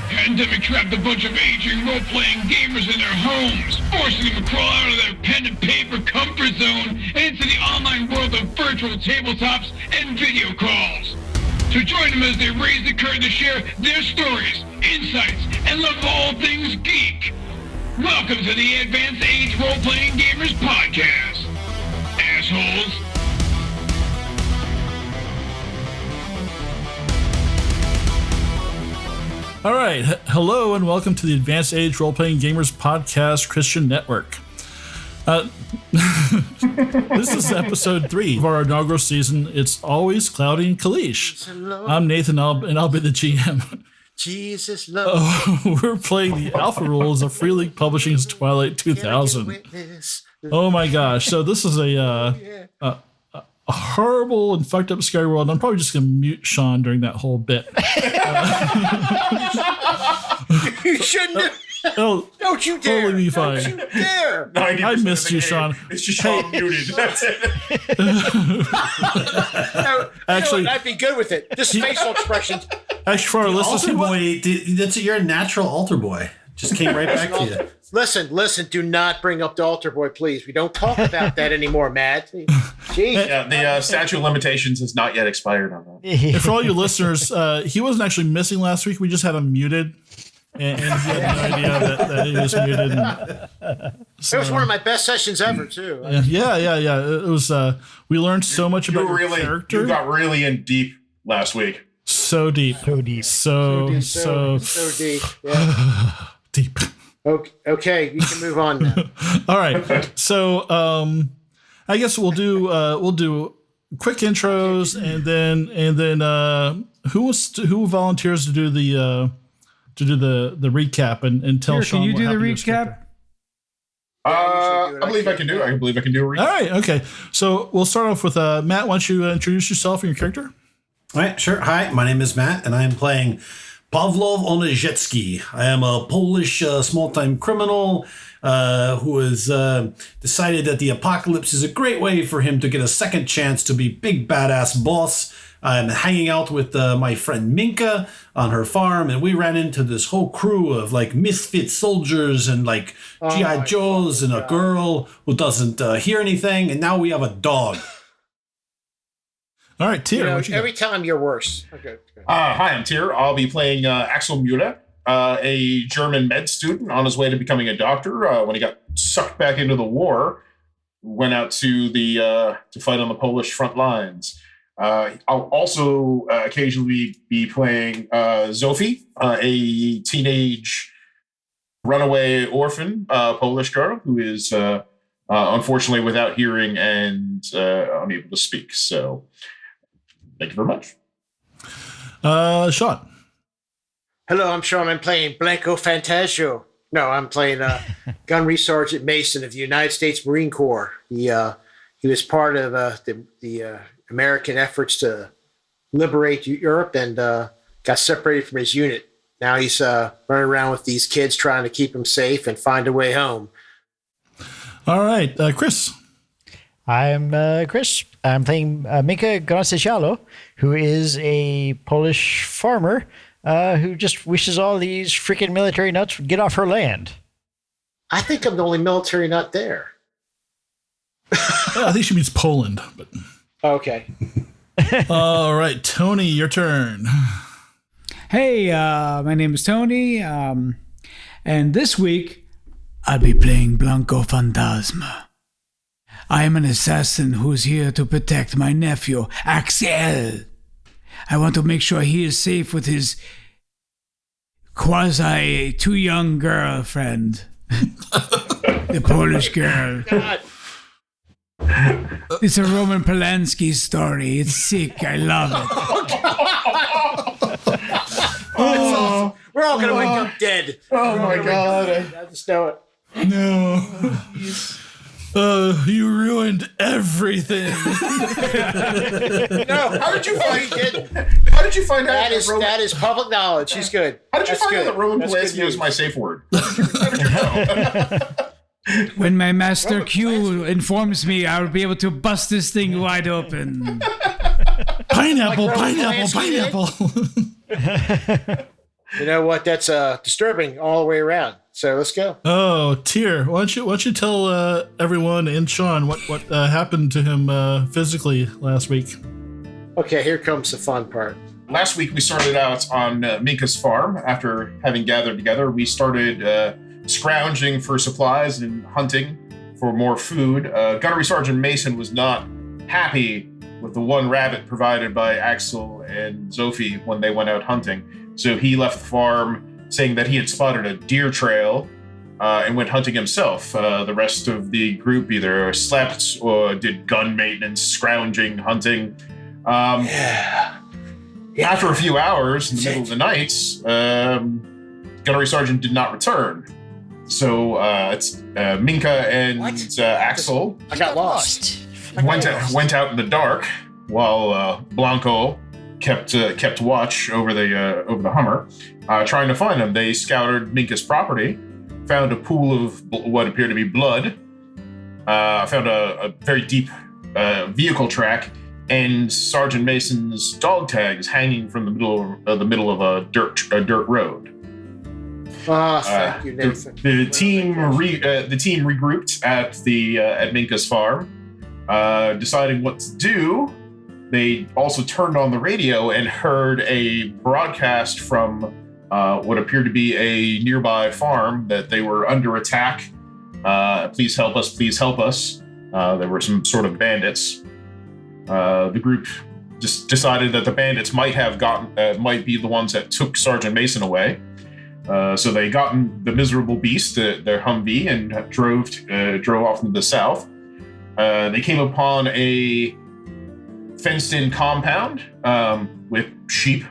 Pandemic trapped a bunch of aging role-playing gamers in their homes, forcing them to crawl out of their pen and paper comfort zone and into the online world of virtual tabletops and video calls. So join them as they raise the curtain to share their stories, insights, and love of all things geek. Welcome to the Advanced Age Role-Playing Gamers Podcast, assholes. All right, hello and welcome to the Advanced Age Role-Playing Gamers Podcast Christian Network. This is episode 3 of our inaugural season. It's Always Cloudy in Kalisz. I'm Nathan, and I'll be the GM. Jesus love. We're playing the alpha rules of Free League Publishing's Twilight 2000. Oh my gosh! So this is a horrible and fucked up scary world. I'm probably just gonna mute Sean during that whole bit. You shouldn't. Don't you dare! Totally be fine. Don't you dare! I missed you, Sean. It's just Sean muted. That's it. Actually, I'd be good with it. Just facial expressions. Actually, for our Altar listeners, boy, you're a natural altar boy. Just came right back to you. Listen. Do not bring up the altar boy, please. We don't talk about that anymore, Matt. Jeez. Yeah, the statute of limitations has not yet expired on that. and for all you listeners, he wasn't actually missing last week. We just had him muted. And he had no idea that he was muted. It was one of my best sessions ever, too. Yeah. It was. We learned so much about your character. You got really in deep last week. So deep. So deep. Yeah. Deep. Okay, you can move on now. All right. So I guess we'll do quick intros and then who volunteers to do the recap and tell Sean. Can you what do the happened to his recap? I believe I can do it. I believe I can do a recap. All right. Okay. So we'll start off with Matt. Why don't you introduce yourself and your character? All right, sure. Hi, my name is Matt, and I am playing Pavlov on a jet ski. I am a Polish small-time criminal who has decided that the apocalypse is a great way for him to get a second chance to be big badass boss. I'm hanging out with my friend Minka on her farm, and we ran into this whole crew of like misfit soldiers and like G.I. Joes and a girl who doesn't hear anything, and now we have a dog. All right, Tyr. Every time you're worse. Okay. Hi, I'm Tyr. I'll be playing Axel Muda, a German med student on his way to becoming a doctor. When he got sucked back into the war, went out to to fight on the Polish front lines. I'll also occasionally be playing Zofie, a teenage runaway orphan Polish girl who is unfortunately without hearing and unable to speak. So thank you very much. Sean. Hello, I'm Sean. I'm playing Blanco Fantasio. No, I'm playing Gunny Sgt Mason of the United States Marine Corps. He was part of the American efforts to liberate Europe and got separated from his unit. Now he's running around with these kids trying to keep them safe and find a way home. All right, Chris. I'm Chris. I'm playing Minka Gzt, who is a Polish farmer who just wishes all these freaking military nuts would get off her land. I think I'm the only military nut there. I think she means Poland. But okay. All right, Tony, your turn. Hey, my name is Tony, and this week I'll be playing Blanco Fantasma. I am an assassin who's here to protect my nephew, Axel. I want to make sure he is safe with his quasi-too-young girlfriend, the Polish girl. God. It's a Roman Polanski story. It's sick. I love it. Oh, we're all going to wake up dead. Oh my God. I just know it. No. You ruined everything. No, How did you find out? That is public knowledge. He's good. How did you find out that Roman That's good Polanski was news. my safe word? How did you know? When my master Q informs me, I will be able to bust this thing wide open. Pineapple. You know what? That's disturbing all the way around. So let's go. Oh, Tyr, why don't you tell everyone and Sean what happened to him physically last week? Okay, here comes the fun part. Last week we started out on Minka's farm. After having gathered together, we started scrounging for supplies and hunting for more food. Gunny Sgt Mason was not happy with the one rabbit provided by Axel and Zofie when they went out hunting. So he left the farm saying that he had spotted a deer trail and went hunting himself. The rest of the group either slept or did gun maintenance, scrounging, hunting. After a few hours in the middle of the night, Gunnery Sergeant did not return. So it's Minka and Axel I got lost. went out in the dark while Blanco kept watch over the Hummer, trying to find him. They scoured Minka's property, found a pool of what appeared to be blood, found a very deep vehicle track, and Sergeant Mason's dog tags hanging from the middle of a dirt road. Thank you, Nathan. The team regrouped at Minka's farm, deciding what to do. They also turned on the radio and heard a broadcast from what appeared to be a nearby farm that they were under attack. Please help us! Please help us! There were some sort of bandits. The group just decided that the bandits might be the ones that took Sergeant Mason away. So they got in the miserable beast, their Humvee, and drove off into the south. They came upon a fenced-in compound with sheep,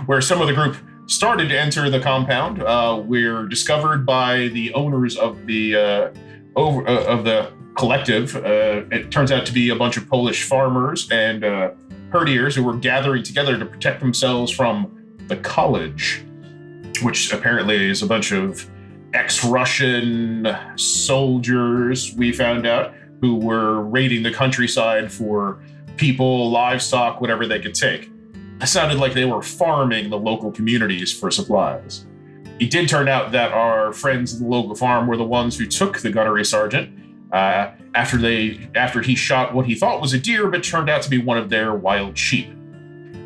where some of the group started to enter the compound. Were discovered by the owners of the collective. It turns out to be a bunch of Polish farmers and herdiers who were gathering together to protect themselves from the college, which apparently is a bunch of ex-Russian soldiers, we found out, who were raiding the countryside for people, livestock, whatever they could take. It sounded like they were farming the local communities for supplies. It did turn out that our friends at the local farm were the ones who took the gunnery sergeant after he shot what he thought was a deer, but turned out to be one of their wild sheep.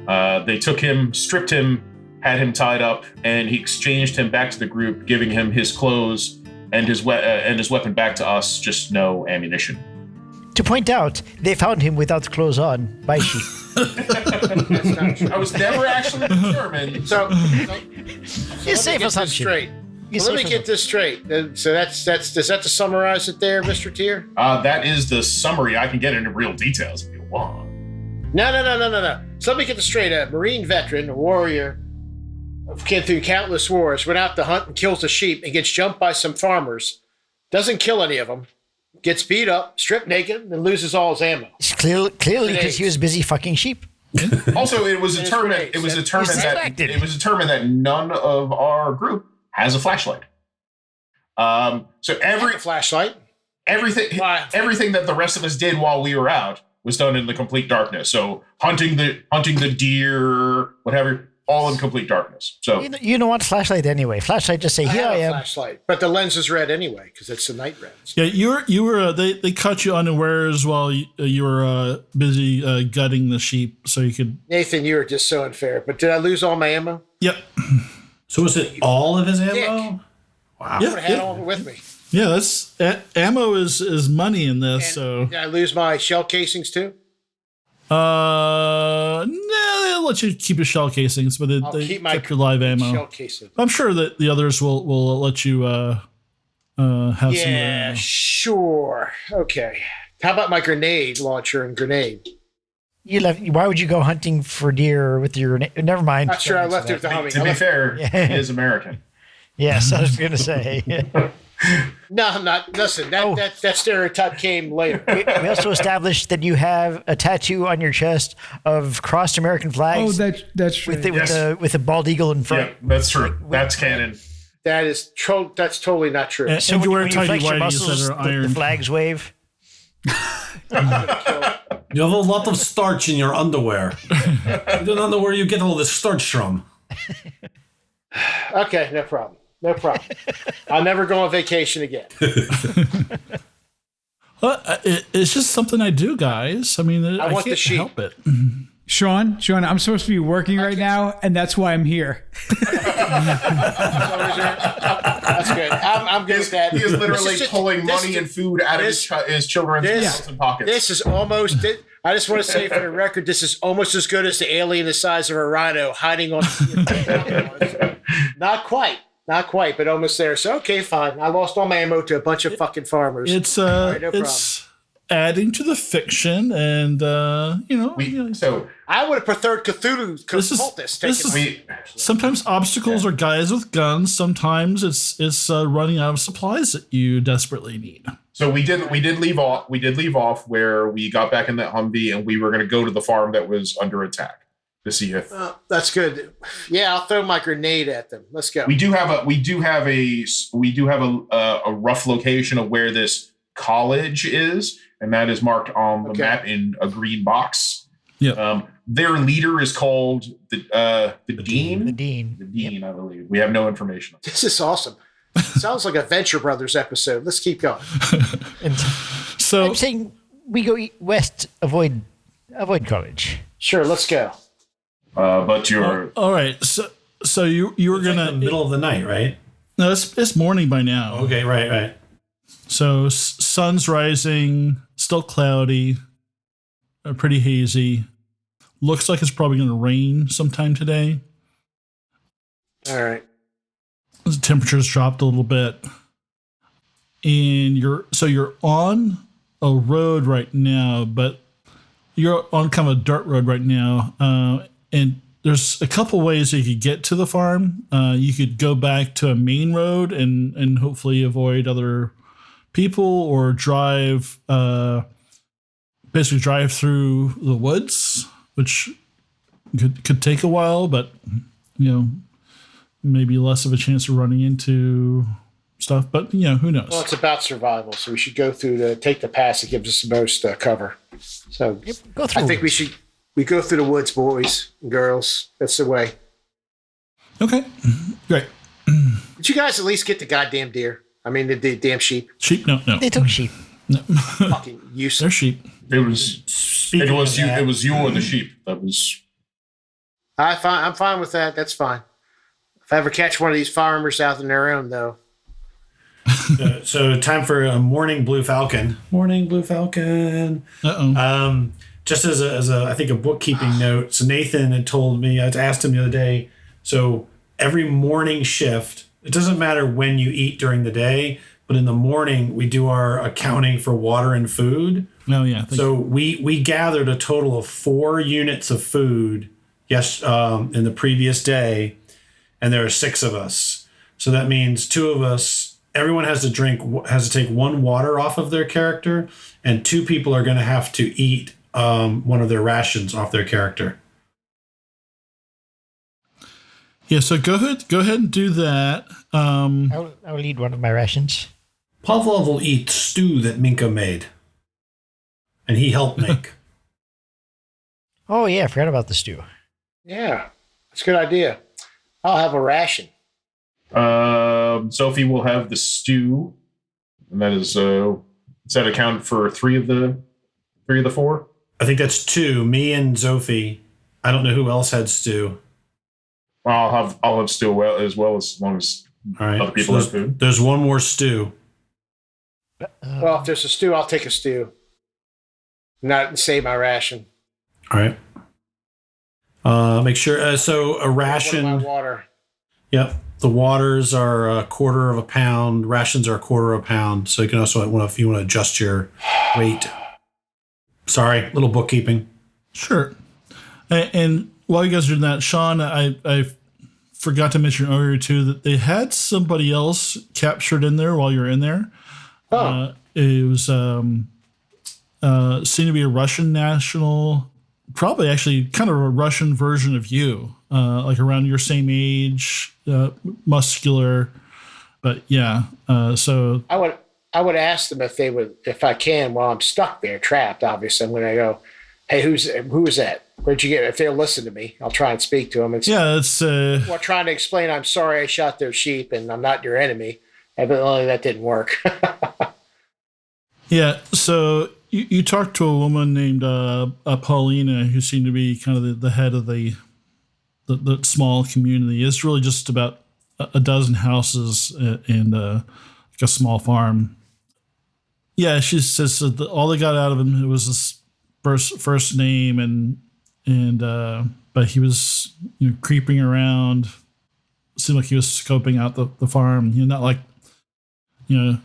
They took him, stripped him, had him tied up, and he exchanged him back to the group, giving him his clothes and his weapon back to us, just no ammunition. To point out, they found him without clothes on by sheep. That's not true. I was never actually determined. So It's safe assumption. Straight. Let me get this straight. So that's does that to summarize it there, Mr. Tyr? That is the summary. I can get into real details if you want. No. So let me get this straight. A Marine veteran, a warrior, came through countless wars, went out to hunt and kills a sheep and gets jumped by some farmers, doesn't kill any of them, gets beat up, stripped naked, and loses all his ammo. It's clearly because he was busy fucking sheep. Also, it was determined that none of our group has a flashlight. So A flashlight. everything Why? that the rest of us did while we were out was done in the complete darkness. So hunting the deer, whatever, all in complete darkness. So You don't want a flashlight anyway. Flashlight just say, here I have a am. flashlight, but the lens is red anyway because it's the night lens. Yeah, you were. They caught you unawares while you were busy gutting the sheep, so you could. Nathan, you are just so unfair. But did I lose all my ammo? Yep. So was it all of his ammo? Dick. Wow. I would have had all of it with me. Yeah, that's ammo is money in this. And So did I lose my shell casings too? nah, they'll let you keep your shell casings, but I'll they keep my kept your live ammo. shell casing. I'm sure that the others will let you have some. Yeah, sure. Okay. How about my grenade launcher and grenade? Why would you go hunting for deer with your? Never mind. Not sure I left it with the Humvee. to be fair, Yeah. he is American. Yes, I was going to say. No, I'm not. Listen, that stereotype came later. We also established that you have a tattoo on your chest of crossed American flags. Oh, that's true. with a bald eagle in front. Yeah, that's true. That's canon. That's totally not true. And, So and you wear when you tidy flex your whities muscles, that are the iron. flags wave. You have a lot of starch in your underwear. I don't know where you get all this starch from. Okay, no problem. No problem. I'll never go on vacation again. Well, it's just something I do, guys. I mean, I want the can't sheep. help it. Sean, I'm supposed to be working right now, and that's why I'm here. That's good. I'm good with that. He is literally This is pulling this money is- and food out of his children's mouths and pockets. This is almost. I just want to say for the record, this is almost as good as the alien the size of a rhino hiding on. Not quite, but almost there. So okay, fine. I lost all my ammo to a bunch of fucking farmers. It's right, no it's adding to the fiction, and So I would have preferred Cthulhu cultists taking. sometimes obstacles are guys with guns. Sometimes it's running out of supplies that you desperately need. So we did leave off where we got back in that Humvee and we were going to go to the farm that was under attack to see if That's good. Yeah, I'll throw my grenade at them. Let's go. we do have a rough location of where this college is, and that is marked on the map in a green box. Yeah. Their leader is called the dean. The dean. The dean, I believe. We have no information. This is awesome. Sounds like a Venture Brothers episode. Let's keep going. And So I'm saying we go west, avoid college. Sure, let's go. But you're all right. So you were It's like gonna the middle of the night, right? No, it's morning by now. Okay, right. So sun's rising, still cloudy, pretty hazy. Looks like it's probably going to rain sometime today. All right. The temperature's dropped a little bit, and you're on a road right now, but you're on kind of a dirt road right now, and there's a couple ways you could get to the farm. You could go back to a main road and hopefully avoid other people, or basically drive through the woods, which could take a while, but maybe less of a chance of running into stuff. But who knows? Well, it's about survival, so we should go through take the pass that gives us the most cover. So Go through. I think we go through the woods, boys and girls. That's the way. Okay, great. Did you guys at least get the goddamn deer? I mean, the damn sheep. Sheep? No. They took sheep. Fucking useless. They're sheep. it was you or the sheep. That was I'm fine with that. That's fine. If I ever catch one of these farmers out on their own, though. So time for a morning blue falcon. Morning blue falcon. Uh-oh. Just as a I think a bookkeeping note. So Nathan had told me, I asked him the other day. So every morning shift, it doesn't matter when you eat during the day, but in the morning we do our accounting for water and food. Oh, yeah. So we gathered a total of 4 units of food in the previous day, and there are 6 of us. So that means 2 of us, everyone has to take 1 water off of their character, and 2 people are going to have to eat one of their rations off their character. Yeah, so go ahead and do that. I will eat one of my rations. Pavlov will eat stew that Minka made, and he helped make. Oh yeah, I forgot about the stew. Yeah, that's a good idea. I'll have a ration. Zofie will have the stew, and that is that accounted for 3 of the 4? I think that's 2. Me and Zofie. I don't know who else had stew. Well, I'll have stew as long as All right. other people So have food. there's 1 more stew. Well, if there's a stew, I'll take a stew. Not save my ration. All right. Make sure. So a ration. What about water? Yep. The waters are a quarter of a pound. Rations are a quarter of a pound. So you can also, if you want to adjust your weight. Sorry, little bookkeeping. Sure. And while you guys are doing that, Sean, I forgot to mention earlier too that they had somebody else captured in there while you're in there. Oh. It was seemed to be a Russian national, probably actually kind of a Russian version of you, like around your same age, muscular, but yeah. So I would ask them if I can, while I'm stuck there, trapped. Obviously, I'm going to go, hey, who is that? Where'd you get it? If they'll listen to me, I'll try and speak to them. Yeah, it's Well, trying to explain, I'm sorry I shot those sheep and I'm not your enemy. Evidently, that didn't work. yeah. So you talked to a woman named Paulina, who seemed to be kind of the head of the small community. It's really just about a dozen houses and like a small farm. Yeah, she says that all they got out of him was this first name and but he was creeping around. Seemed like he was scoping out the farm. Not like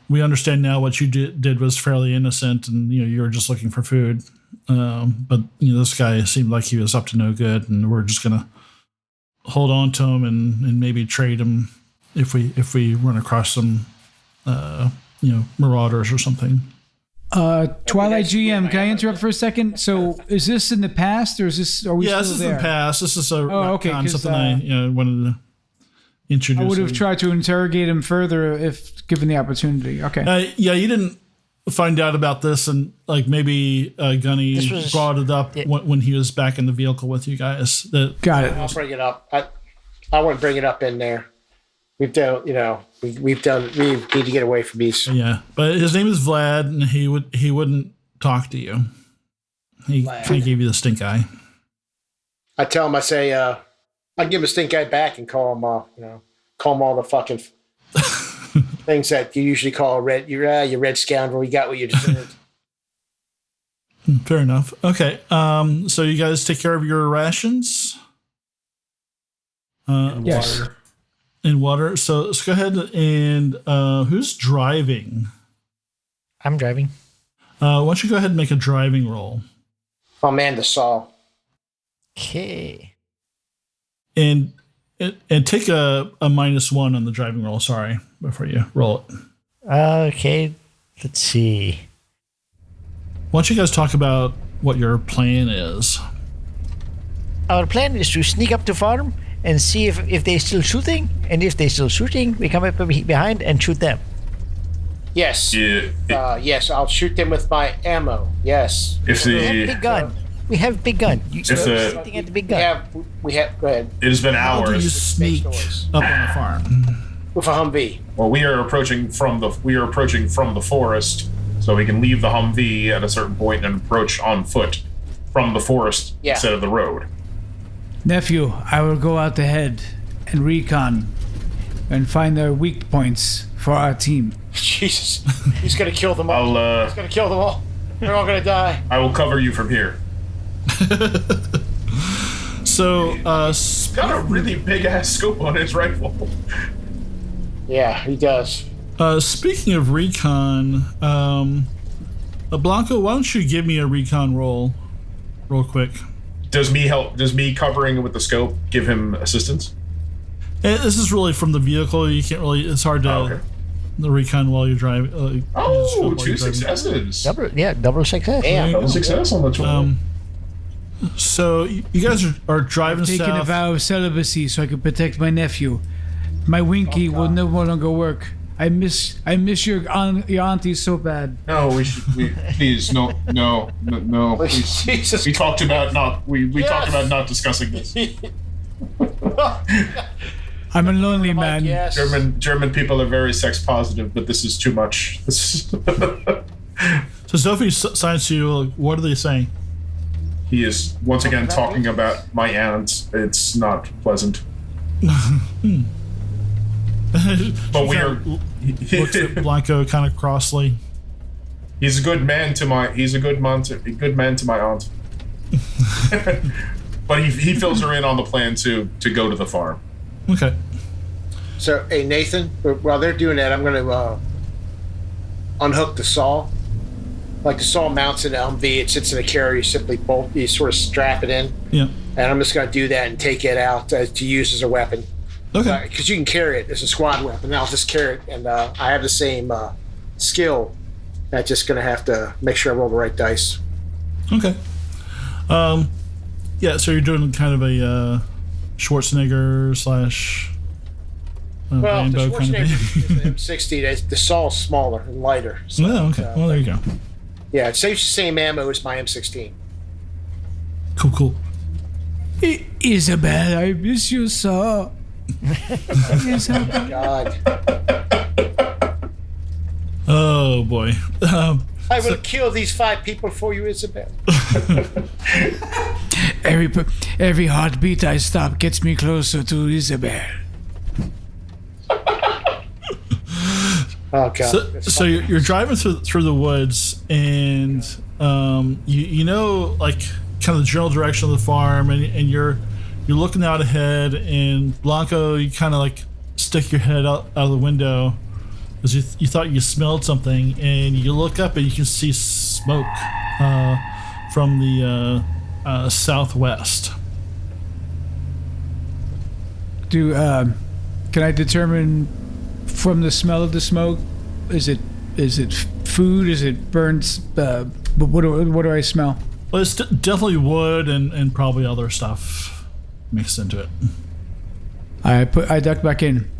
we understand now what you did was fairly innocent, and you were just looking for food. But this guy seemed like he was up to no good, and we're just gonna hold on to him and maybe trade him if we run across some marauders or something. Twilight GM, can I interrupt for a second? So, is this in the past, or are we still there? This is in the past. This is okay, something I wanted to introduce. I would have tried to interrogate him further if given the opportunity. Okay. You didn't find out about this, and like maybe Gunny brought it up when he was back in the vehicle with you guys. Got it. I'll bring it up. I want to bring it up in there. We've done, we need to get away from these. Yeah, but his name is Vlad, and he wouldn't talk to you. He gave you the stink eye. I tell him, I say, I'll give him a stink eye back and call him all the fucking things that you usually call you red scoundrel. You got what you deserved. Fair enough. Okay. So you guys take care of your rations. Yes. Water. In water. So let's go ahead and who's driving? I'm driving. Why don't you go ahead and make a driving roll? Oh man, the saw. Okay. And take a -1 on the driving roll. Sorry, before you roll it. Okay. Let's see. Why don't you guys talk about what your plan is? Our plan is to sneak up to farm and see if they're still shooting, and if they're still shooting, we come up behind and shoot them. Yes. Yeah. Yes, I'll shoot them with my ammo. Yes. We have big gun. We have big gun. Shooting at the big gun. We have. Go ahead. It has been How do you hours. sneak up on the farm? With a Humvee. Well, we are approaching from the forest, so we can leave the Humvee at a certain point and approach on foot from the forest instead of the road. Nephew, I will go out ahead and recon and find their weak points for our team. Jesus. He's going to kill them all. He's going to kill them all. They're all going to die. I will cover you from here. So, He's got a really big ass scope on his rifle. Yeah, he does. Speaking of recon, Blanco, why don't you give me a recon roll real quick? Does me covering with the scope give him assistance? This is really from the vehicle. You can't really. It's hard to the recon while you're driving. Two successes. Double success. Damn. Double success on the 12. So you guys are driving Taking a south. vow of celibacy so I can protect my nephew. My winky will no longer work. I miss your auntie so bad. No, please, no. Please. Jesus. We talked about not discussing this. I'm a lonely man. Yes. German people are very sex positive, but this is too much. So Zofie signs to you. What are they saying? He is once again talking about my aunt. It's not pleasant. But we are. Looks at Blanco kind of crossly. He's a good man to my. He's a good man to my aunt. But he fills her in on the plan to go to the farm. Okay. So, hey, Nathan, while they're doing that, I'm going to unhook the saw. Like the saw mounts in the Humvee, it sits in a carrier, you sort of strap it in. Yeah. And I'm just going to do that and take it out to use as a weapon. Okay. Because you can carry it as a squad weapon. I'll just carry it, and I have the same skill. I'm just going to have to make sure I roll the right dice. Okay. Yeah, so you're doing kind of a Schwarzenegger slash Well, the Rambo kind of Schwarzenegger thing. is an M60. The saw's smaller and lighter. So, Oh, okay. Well, there you go. yeah, it saves the same ammo as my M16. Cool. Isabel, I miss you so. Isabel. God. Oh boy. I will kill these 5 people for you, Isabel. Every heartbeat I stop gets me closer to Isabel. Oh, God. So you're driving through the woods, and you know, like, kind of the general direction of the farm, and you're looking out ahead, and Blanco, you kind of like stick your head out of the window because you thought you smelled something, and you look up and you can see smoke from the southwest. Can I determine from the smell of the smoke? Is it food? Is it burns? What do I smell? Well, it's definitely wood and probably other stuff mixed into it. I duck back in.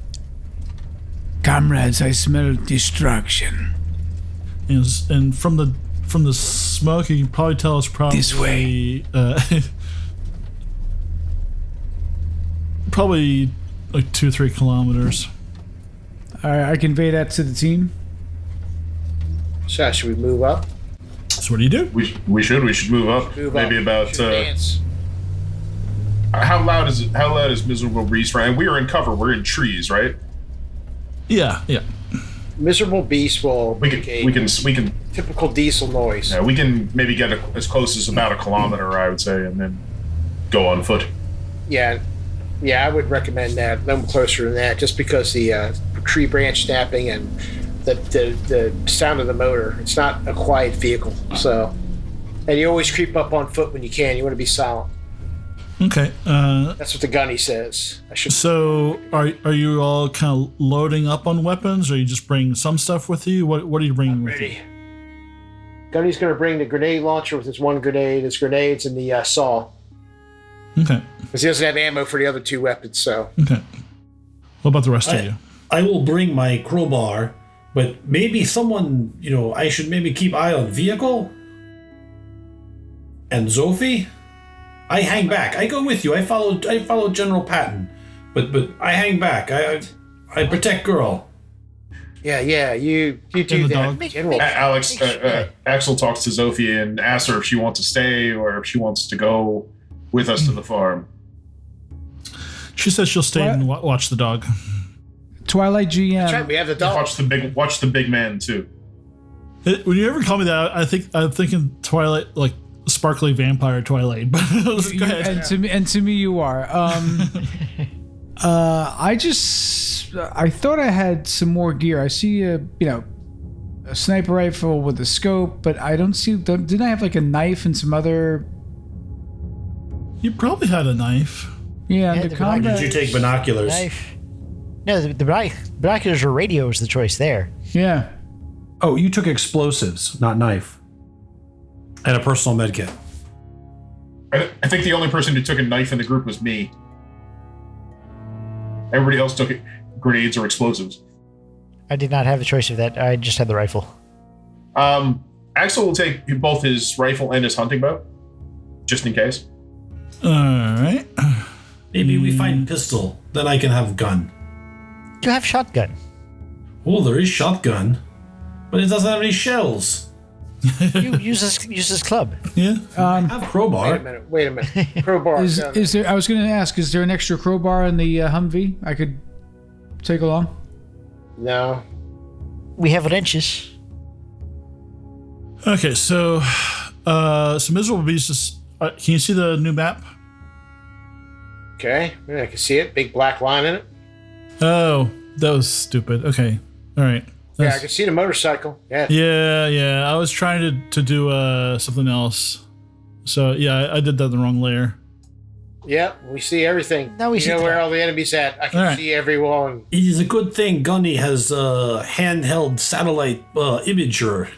Comrades, I smell destruction. And from the smoke, you can probably tell it's probably This way. Probably like 2-3 kilometers. I convey that to the team. So should we move up? So what do you do? We should move up. Move Maybe up. about Should dance. how loud is Miserable Breeze, Ryan? We are in cover. We're in trees, right? Yeah. Miserable Beast will We make a can typical diesel noise. we can maybe get as close as about a kilometer, I would say, and then go on foot. Yeah, I would recommend that. No closer than that, just because the tree branch snapping and the sound of the motor. It's not a quiet vehicle, so. And you always creep up on foot when you can. You want to be silent. Okay. That's what the gunny says. So are you all kind of loading up on weapons, or you just bring some stuff with you? What are you bringing with you? Ready. Gunny's going to bring the grenade launcher with his 1 grenade, his grenades, and the saw. Okay. Because he doesn't have ammo for the other 2 weapons, so. Okay. What about the rest of you? I will bring my crowbar, but maybe someone, I should maybe keep eye on vehicle and Zofie. I hang back. I go with you. I follow General Patton, but I hang back. I protect girl. Yeah, you do the that. dog? General. Axel talks to Zofie and asks her if she wants to stay or if she wants to go with us to the farm. She says she'll stay and watch the dog. Twilight GM. That's right, we have the dog. Watch the big man too. When you ever call me that, I'm thinking Twilight, like sparkly vampire Twilight. But go ahead. And to me, you are. I thought I had some more gear. I see a sniper rifle with a scope, but I don't see. Didn't I have like a knife and some other? You probably had a knife. Yeah, Yeah, the the combat. Did you take binoculars? Knife. No, the binoculars or radio is the choice there. Yeah. Oh, you took explosives, not knife. And a personal med kit. I think the only person who took a knife in the group was me. Everybody else took grenades or explosives. I did not have a choice of that. I just had the rifle. Axel will take both his rifle and his hunting bow, just in case. All right. Maybe we find pistol, then I can have gun. You have shotgun. Oh, there is shotgun, but it doesn't have any shells. You use this club. Yeah. I have crowbar. Wait a minute. Crowbar. Is there? I was going to ask. Is there an extra crowbar in the Humvee I could take along? No. We have wrenches. Okay, so Miserable Beast is. Can you see the new map? Okay. Yeah, I can see it. Big black line in it. Oh, that was stupid. Okay. All right. Yeah, I can see the motorcycle. Yeah. Yeah. I was trying to do something else. So yeah, I did that in the wrong layer. Yep, we see everything. Now we see know the where map. all the enemies at. I can All right. see everyone. It is a good thing Gunny has handheld satellite imager.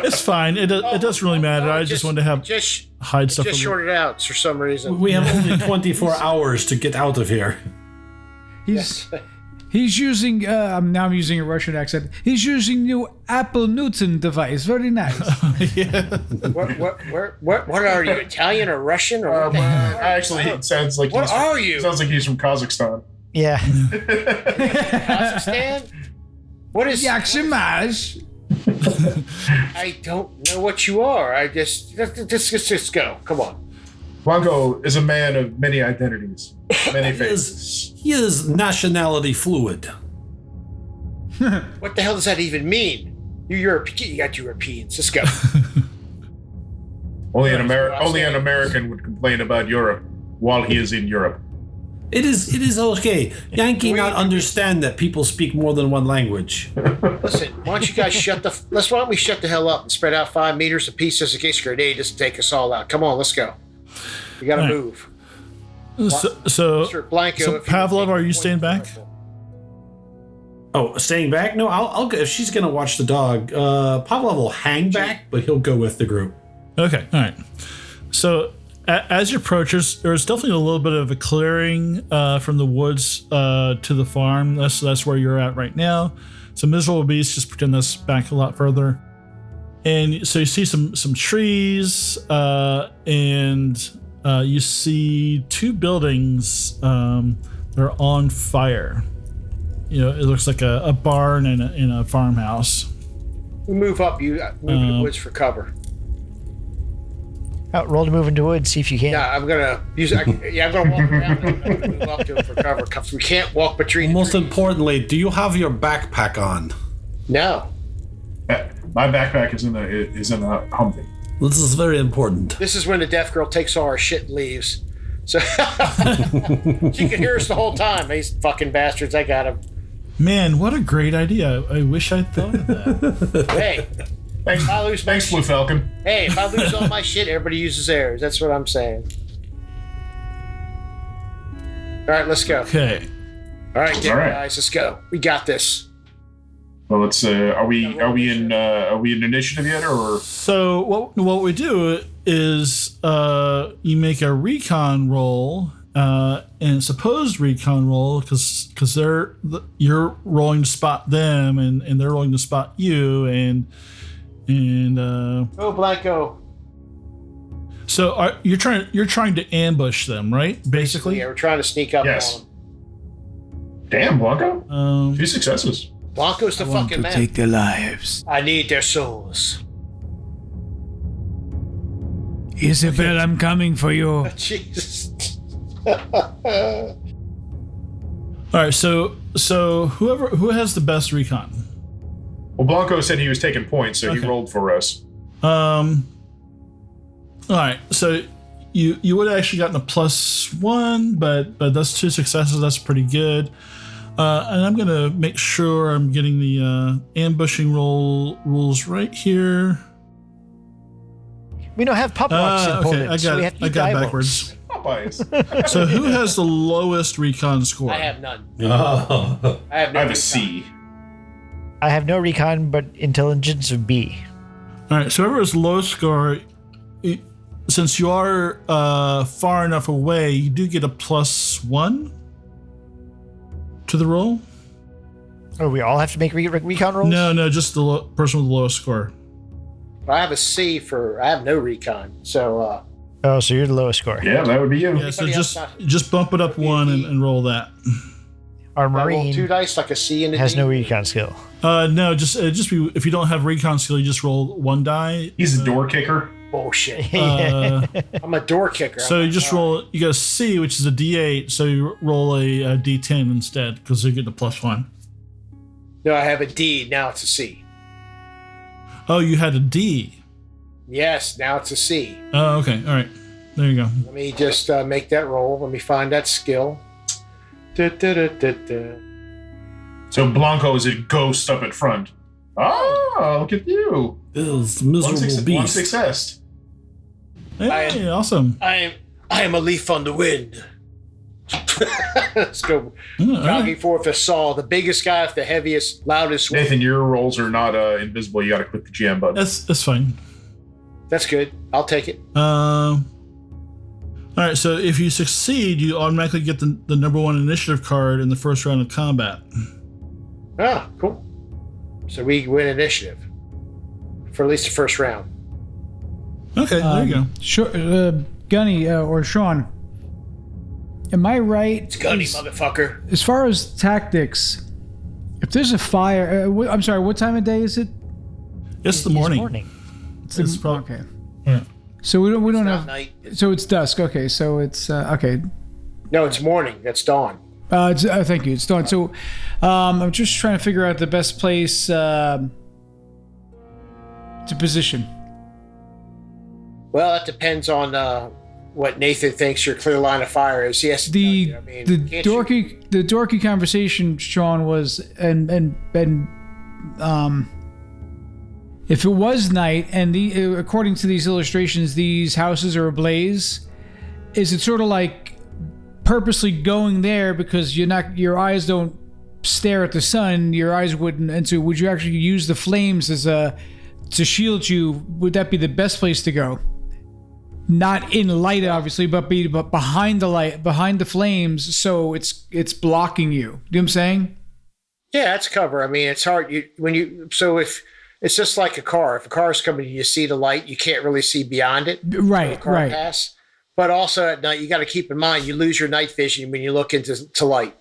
It's fine. It doesn't really matter. I just wanted to have Just hide stuff. just shorted out for some reason. We have only 24 hours to get out of here. He's He's using. Now I'm using a Russian accent. He's using new Apple Newton device. Very nice. What are you, Italian or Russian or? Actually, it sounds like What are you? Sounds like he's from Kazakhstan. Yeah. Kazakhstan? What is? Yakshimash. I don't know what you are. I just let's go. Come on. Blanco is a man of many identities, many faces. He is nationality fluid. What the hell does that even mean? You got Europeans. Let's go. Only an American would complain about Europe while he is in Europe. It is okay. Yankee not understand that people speak more than one language. Listen, why don't you guys why don't we shut the hell up and spread out 5 meters apiece just in case a grenade doesn't take us all out. Come on, let's go. We gotta All right. move. So Mr. Blanco, so if you Pavlov, would are take you point staying back? control. Oh, staying back? No, I'll go. If she's gonna watch the dog, Pavlov will hang back, but he'll go with the group. Okay, all right. So as you approach, there's definitely a little bit of a clearing from the woods to the farm. That's where you're at right now. So miserable beast, just pretend that's back a lot further. And so you see some trees, and you see 2 buildings that are on fire. You know, it looks like a barn and a farmhouse. We move up. You move in the woods for cover. Roll to move into wood. See if you can. Yeah, I'm gonna use. I'm gonna walk around and move up to it for cover. Cause we can't walk between. Most trees. importantly, do you have your backpack on? No. My backpack is in a Humvee. This is very important. This is when the deaf girl takes all our shit and leaves. So she can hear us the whole time. These fucking bastards. I got them. Man, what a great idea! I wish I'd thought of that. Hey. Thanks, Blue Falcon. Hey, if I lose all my shit, everybody uses theirs. That's what I'm saying. All right, let's go. Okay. All right, All right. guys, let's go. We got this. Well, let's. Are we in initiative yet, or? So what we do is you make a recon roll, and it's a opposed recon roll because you're rolling to spot them and they're rolling to spot you and Oh, Blanco. so you're trying to ambush them, right? Basically. Yeah, we're trying to sneak up Yes. on them. Damn, Blanco. 2 successes. Blanco's the Want fucking to man. take their lives. I need their souls. Isabel, I'm coming for you. Jesus. All right. So who has the best recon? Well, Blanco said he was taking points, so he Okay. rolled for us. All right, so you would have actually gotten a +1, but that's 2 successes. That's pretty good. And I'm gonna make sure I'm getting the ambushing rules right here. We don't have pop rocks in Okay, Poland, I so we got have to it eat the eyeballs. backwards. Popeyes. So who has the lowest recon score? I have none. Oh. I have no I have a recon. C. I have no recon, but intelligence of B. All right, so whoever has lowest score, since you are far enough away, you do get a +1 to the roll. Oh, we all have to make recon rolls? No, just the person with the lowest score. I have a C I have no recon. So, Oh, so you're the lowest score. Yeah, that would be you. Yeah, so Anybody just else just bump it up 1 and roll that. Our I roll Marine 2 dice like a C and a has D. no recon skill. No, just be, if you don't have recon skill, you just roll 1 die. He's a door kicker. Bullshit. Uh, I'm a door kicker. so you just roll. You got a C, which is a D8. So you roll a D10 instead because you get a +1. No, I have a D. Now it's a C. Oh, you had a D. Yes, now it's a C. Oh, okay. All right. There you go. Let me just make that roll. Let me find that skill. Da. So Blanco is a ghost up at front. Oh, look at you. This miserable One beast. success. Hey, awesome. I am a leaf on the wind. Let's go. All right. Jogging forth a saw, the biggest guy with the heaviest, loudest. Nathan, your rolls are not invisible. You got to click the GM button. That's fine. That's good. I'll take it. All All right, so if you succeed, you automatically get the number 1 initiative card in the first round of combat. Ah, cool. So we win initiative for at least the first round. Okay, there you go. Sure, Gunny or Sean, am I right? It's Gunny, motherfucker. As far as tactics, if there's a fire, I'm sorry, what time of day is it? It's the morning. It's probably okay. Yeah. So we don't Not have. night. So it's dusk. Okay, so it's okay. No, it's morning. That's dawn. Thank you. It's dawn. So I'm just trying to figure out the best place to position. Well, that depends on what Nathan thinks your clear line of fire is. Yes, The dorky conversation, Sean, was and if it was night and according to these illustrations, these houses are ablaze, is it sort of like purposely going there because your eyes don't stare at the sun, your eyes wouldn't, and so would you actually use the flames as to shield you? Would that be the best place to go? Not in light, obviously, but behind the light, behind the flames, so it's blocking you. You know what I'm saying? Yeah, that's cover. I mean, it's hard. If it's just like a car. If a car is coming, you see the light. You can't really see beyond it. Right, right. Pass. But also at night, you got to keep in mind you lose your night vision when you look into light.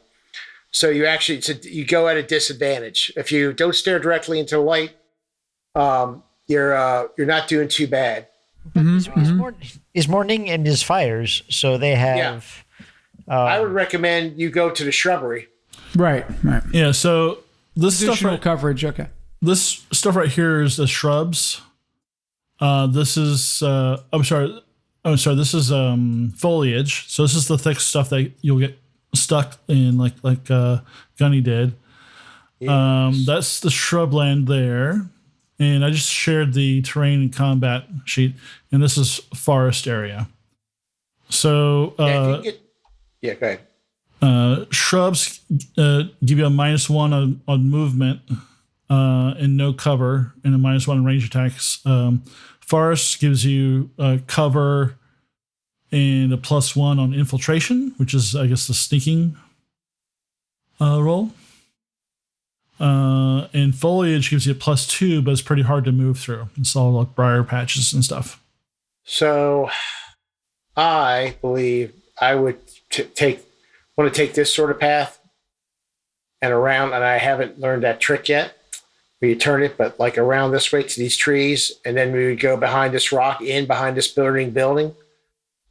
So you go at a disadvantage if you don't stare directly into light. You're not doing too bad. Is morning and is fires, so they have. Yeah. I would recommend you go to the shrubbery. Right. Yeah. So this additional stuff coverage. Okay. This stuff right here is the shrubs. This is this is foliage. So this is the thick stuff that you'll get stuck in, like Gunny did. Yes. That's the shrubland there. And I just shared the terrain and combat sheet, and this is forest area. So go ahead. Shrubs give you a -1 on movement and no cover, and a -1 on range attacks. Forest gives you cover and a +1 on infiltration, which is, I guess, the sneaking roll. And foliage gives you a +2, but it's pretty hard to move through. It's all like briar patches and stuff. So I believe I would want to take this sort of path and around, and I haven't learned that trick yet, where you turn it, but like around this way to these trees, and then we would go behind this rock, in behind this burning building,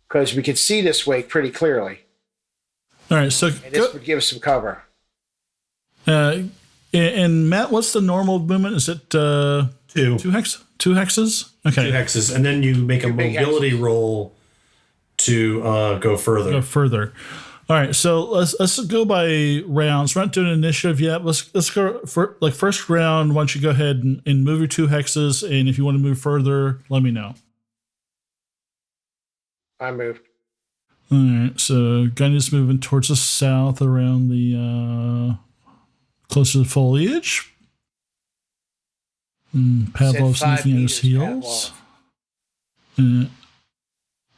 because we could see this way pretty clearly. All right, so and this would give us some cover. And Matt, what's the normal movement? Is it 2 hexes? 2 hexes? Okay. 2 hexes, and then you make a mobility roll to go further. All right, so let's go by rounds. We're not doing initiative yet. Let's go for like first round. Why don't you go ahead and move your 2 hexes, and if you want to move further, let me know. I moved. All right, so Gunny's moving towards the south around the close to the foliage. Pavlov sneaking at his heels.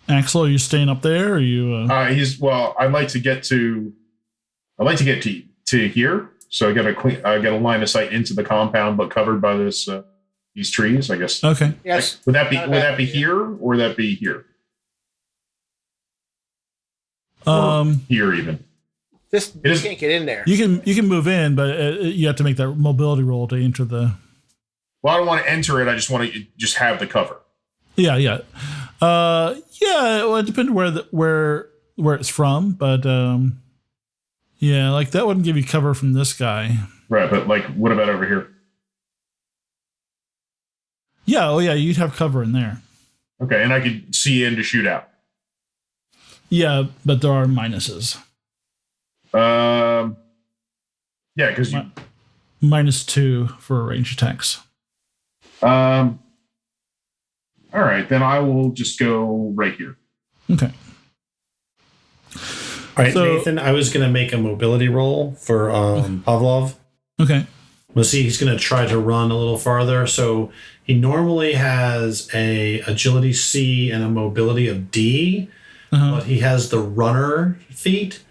Axel, are you staying up there? Or are you? I'd like to get to here. So I get a line of sight into the compound, but covered by these trees, I guess. Okay. Yes. Would that be here, or would that be here? Here even. You can't get in there. You can move in, but you have to make that mobility roll to enter the. Well, I don't want to enter it. I just want to just have the cover. Yeah. Well, it depends where it's from, but yeah, like that wouldn't give you cover from this guy. Right, but like, what about over here? Yeah, you'd have cover in there. Okay, and I could see in to shoot out. Yeah, but there are minuses. Yeah, because you -2 for range attacks. All right, then I will just go right here. Okay. All right, so, Nathan, I was going to make a mobility roll for Pavlov. Okay. We'll see. He's going to try to run a little farther. So he normally has a agility C and a mobility of D. but he has the runner feat.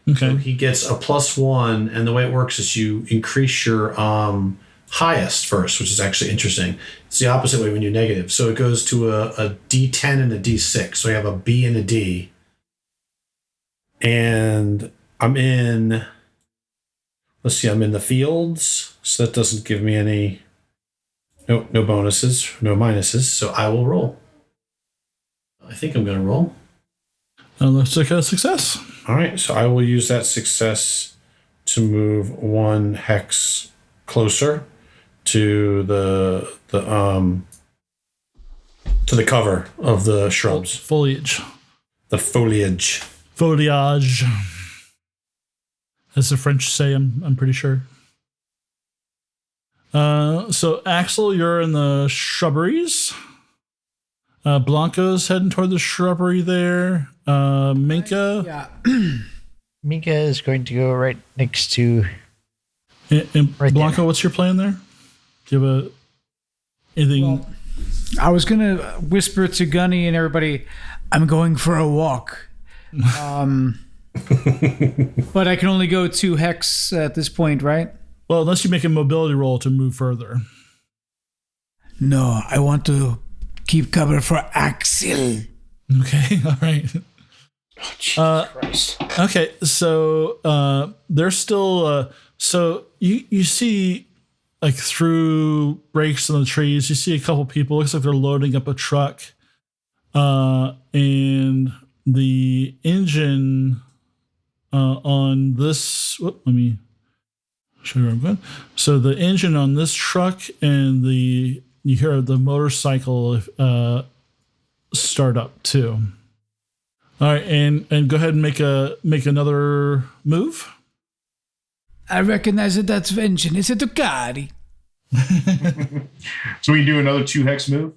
Okay. So he gets a +1, and the way it works is you increase your highest first, which is actually interesting. It's the opposite way when you negative. So it goes to a D10 and a D6. So I have a B and a D. And I'm in, let's see, I'm in the fields. So that doesn't give me any, no bonuses, no minuses. So I will roll. I think I'm going to roll. Looks like a success. All right, so I will use that success to move 1 hex closer to the cover of the shrubs. Foliage. The foliage. Foliage. As the French say, I'm pretty sure. So Axel, you're in the shrubberies. Blanco's heading toward the shrubbery there. Minka. Yeah. Minka is going to go right next to. And Right Blanco, there. what's your plan there? Do you have anything? Well, I was gonna whisper to Gunny and everybody, "I'm going for a walk," but I can only go 2 hex at this point, right? Well, unless you make a mobility roll to move further. No, I want to keep cover for Axel. Okay, all right. Oh, Jesus Christ. Okay, so there's still so you see like through breaks in the trees, you see a couple people. Looks like they're loading up a truck, and the engine on this. Let me show you where I'm going. So the engine on this truck and you hear the motorcycle start up too. All right, and go ahead and make another move. I recognize that that's engine. It's a Ducati. So we can do another 2 hex move.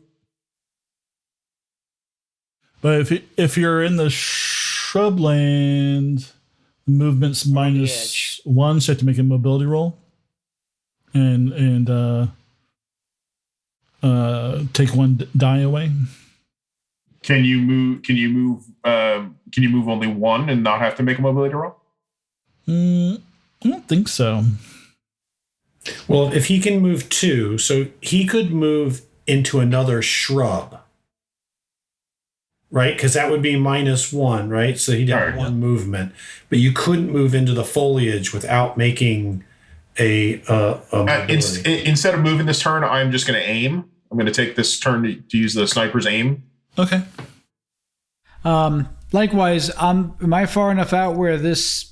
But if you're in the shrubland, the movement's -1, so you have to make a mobility roll, and take 1 die away. Can you move? Can you move only 1 and not have to make a mobility roll? I don't think so. Well, if he can move 2, so he could move into another shrub, right? Because that would be -1, right? So he'd have Right. 1 movement, but you couldn't move into the foliage without making a mobility. Instead of moving this turn, I'm just going to aim. I'm going to take this turn to use the sniper's aim. Okay. Likewise, am I far enough out where this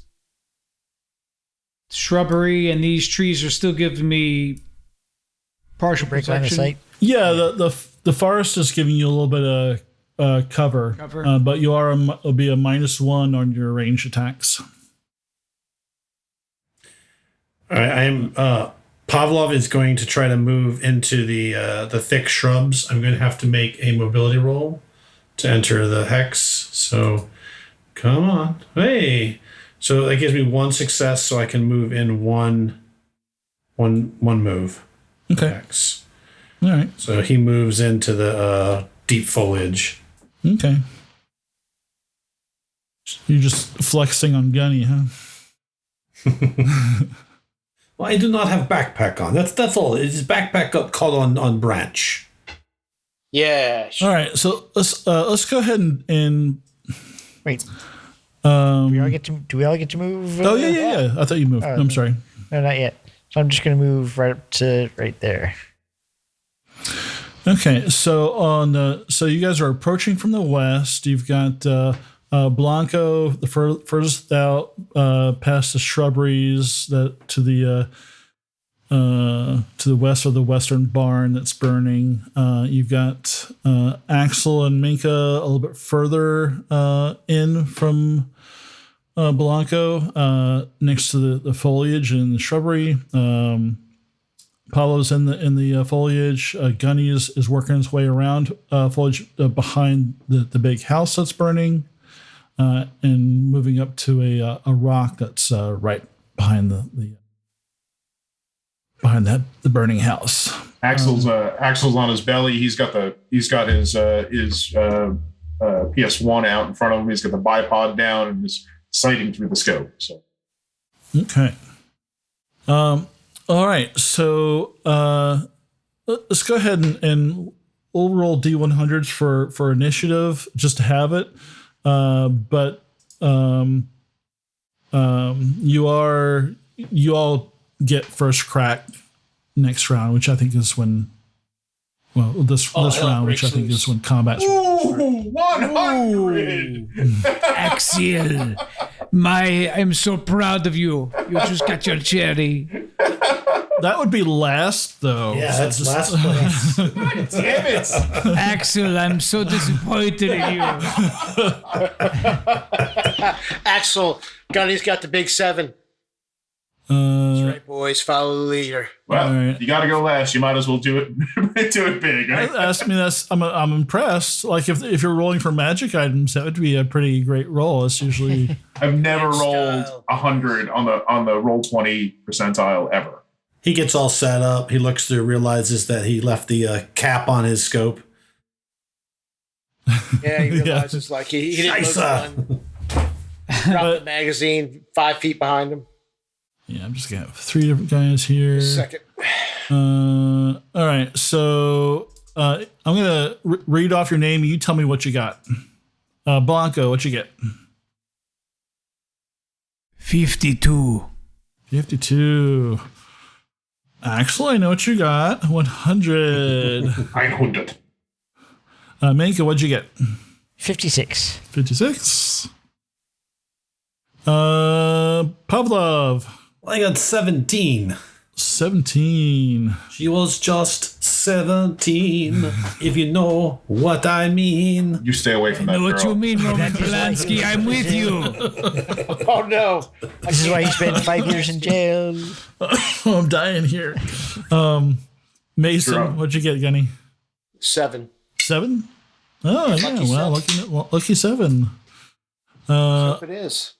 shrubbery and these trees are still giving me partial Break line of protection? sight. Yeah, the forest is giving you a little bit of cover. But you will be a -1 on your range attacks. All right, I'm Pavlov is going to try to move into the thick shrubs. I'm going to have to make a mobility roll to enter the hex. So come on. Hey. So that gives me 1 success, so I can move in one move. Okay. Hex. All right. So he moves into the deep foliage. Okay. You're just flexing on Gunny, huh? Well, I do not have backpack on. That's all. It's backpack up caught on branch. Yeah. All right. So let's go ahead and Wait. Do we all get to move? oh yeah. I thought you moved. I'm sorry. No, not yet. So I'm just going to move right up to right there. Okay, so so you guys are approaching from the west. You've got Blanco, the furthest out, past the shrubberies to the west of the western barn that's burning. You've got Axel and Minka a little bit further in from Blanco, next to the foliage and the shrubbery. Pavlov's in the foliage. Gunny is working his way around foliage behind the big house that's burning, and moving up to a rock that's right behind the burning house. Axel's on his belly. He's got his PS1 out in front of him. He's got the bipod down and is sighting through the scope. So, okay. All right. So let's go ahead and we'll roll D100s for initiative just to have it. But you all get first crack next round, which I think is when. Well, this round, which I think is when combat's. Ooh, 100! Axel, I'm so proud of you. You just got your cherry. That would be last, though. Yeah, that's last place. God damn it! Axel, I'm so disappointed in you. Axel, Gunny's got the big 7. That's right, boys. Follow the leader. Well, right. You got to go last. You might as well do it big. Right? I'm impressed. Like if you're rolling for magic items, that would be a pretty great roll. It's usually I've never rolled 100 on the roll 20 percentile ever. He gets all set up. He looks through, realizes that he left the cap on his scope. Yeah, he realizes like he didn't load the gun. Drop the magazine 5 feet behind him. Yeah, I'm just gonna have 3 different guys here. Second. All right, so I'm gonna read off your name. You tell me what you got. Blanco, what you get? 52. 52. Axel, I know what you got. 100. 100. Minka, what'd you get? 56. 56. Pavlov. I got 17. 17. She was just 17, if you know what I mean. You stay away from that Know girl. what you mean, Roman Polanski? I'm with you. Oh no! This is why he spent 5 years in jail. I'm dying here. Mason, Sure. what'd you get, Gunny? 7. 7? Oh, yeah. Lucky Well, lucky 7. It is.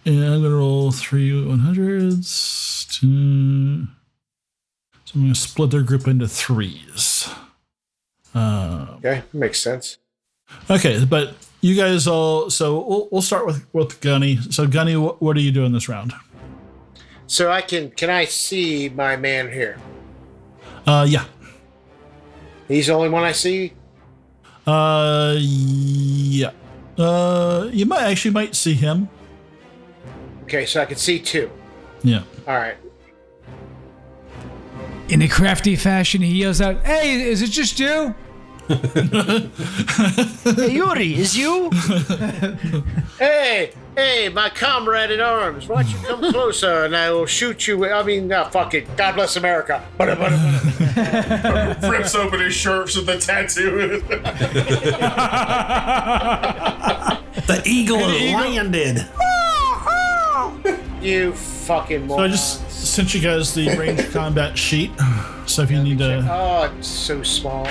And I'm going to roll 3 100s. 2. So I'm going to split their group into 3s. Okay, makes sense. Okay, but you guys all. So we'll start with Gunny. So Gunny, what are you doing this round? So can I see my man here? Yeah. He's the only one I see. Yeah. You might see him. Okay, so I can see 2. Yeah. All right. In a crafty fashion, he yells out, "Hey, is it just you?" Hey, Yuri, is you? Hey, my comrade in arms, why don't you come closer and I will shoot you with, fuck it. God bless America. Rips open his shirt with the tattoo. The eagle has landed. You fucking So I moron. just sent you guys the range combat sheet. So if you need to, Oh, it's so small.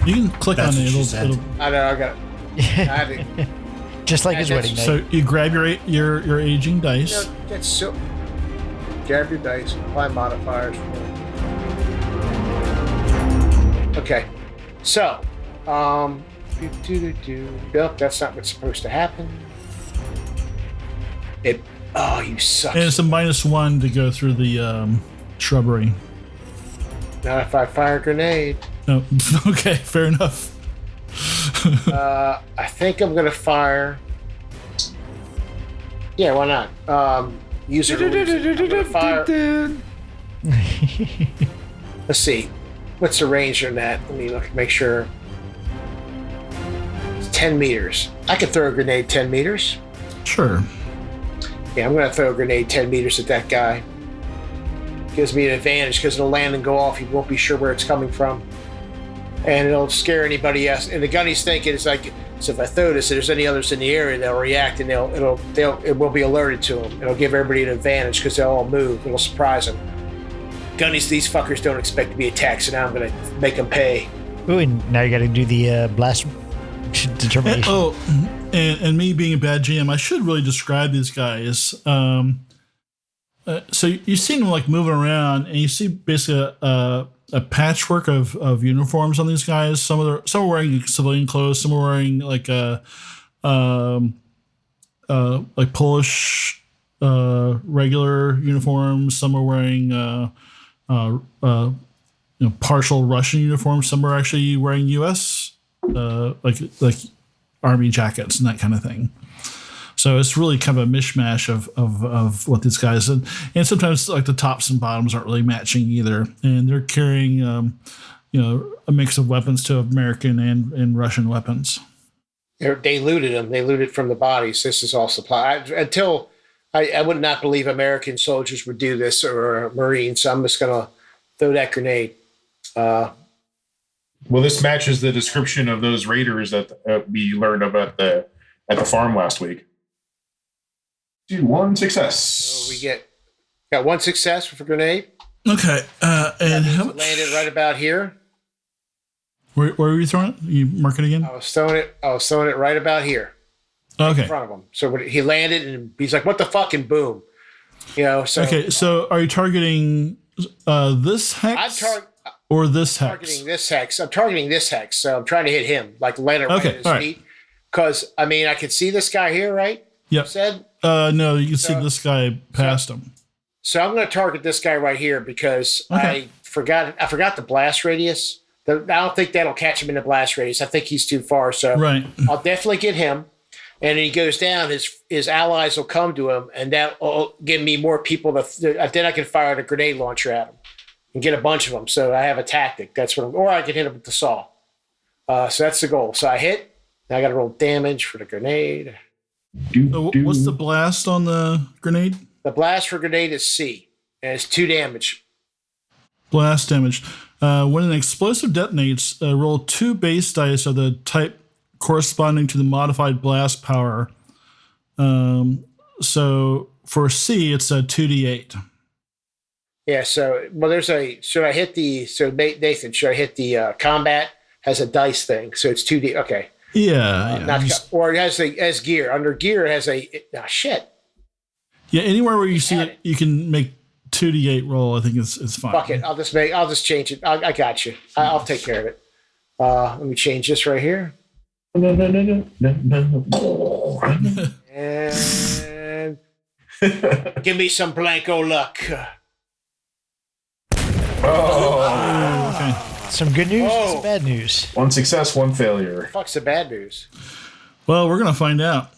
you can click That's on what it. she said. I know, I got it. Just like his That's- wedding night. So you grab your aging dice. That's so. Grab your dice, apply modifiers. Okay. So, nope, that's not what's supposed to happen. Oh, you suck. And it's a -1 to go through the shrubbery. Not if I fire a grenade. No. Okay, fair enough. I think I'm gonna fire. Yeah, why not? Use it. I'm gonna fire. Let's see. What's the range on that? Let me look. Make sure. It's 10 meters. I could throw a grenade 10 meters. Sure. Yeah, I'm gonna throw a grenade 10 meters at that guy. Gives me an advantage because it'll land and go off. He won't be sure where it's coming from, and it'll scare anybody else. And the gunny's thinking it's like, so if I throw this, if there's any others in the area, they'll react and it will be alerted to them. It'll give everybody an advantage because they'll all move. It'll surprise them. Gunnies, these fuckers don't expect to be attacked, so now I'm gonna make them pay. Ooh, and now you got to do the blast determination. Oh, and me being a bad GM, I should really describe these guys. So you see them like moving around, and you see basically a patchwork of uniforms on these guys. Some are wearing civilian clothes. Some are wearing like Polish regular uniforms. Some are wearing partial Russian uniforms. Some are actually wearing U.S. like army jackets and that kind of thing. So it's really kind of a mishmash of what these guys and sometimes like the tops and bottoms aren't really matching either. And they're carrying a mix of weapons to American and Russian weapons. They looted them. They looted from the bodies. This is all supply. I would not believe American soldiers would do this or Marines. So I'm just gonna throw that grenade. Well, this matches the description of those raiders that we learned about at the farm last week. Do 1 success. So we got 1 success with a grenade. Okay, and how much? Landed right about here. Where were you throwing it? You mark it again? I was throwing it right about here. Okay. In front of him. So when he landed and he's like, "What the fucking boom?" So okay. So are you targeting this hex or this hex? Targeting this hex. I'm targeting this hex. So I'm trying to hit him, like land it right at his feet. Because I mean, I can see this guy here, right? Yep. Said. No, you can see this guy past him. So I'm going to target this guy right here because I forgot the blast radius. I don't think that'll catch him in the blast radius. I think he's too far. So I'll definitely get him. And he goes down. His allies will come to him, and that will give me more people. Then I can fire the grenade launcher at him and get a bunch of them. So I have a tactic. That's what. Or I can hit him with the saw. So that's the goal. So I hit. Now I got to roll damage for the grenade. So what's the blast on the grenade? The blast for grenade is C, and it's 2 damage. Blast damage. When an explosive detonates, roll 2 base dice of the type corresponding to the modified blast power. So for C, it's a 2d8. Yeah. So should I hit Nathan? Should I hit the combat? Has a dice thing, so it's 2d. Okay. Yeah. Or it has gear. Under gear, it has shit. Yeah, anywhere where you see it, you can make 2d8 roll. I think it's fine. Fuck it. I'll just change it. I got you. I'll take care of it. Let me change this right here. And give me some Blanco luck. Okay. Some good news and some bad news. 1 success, 1 failure. What the fuck's the bad news? Well, we're gonna find out.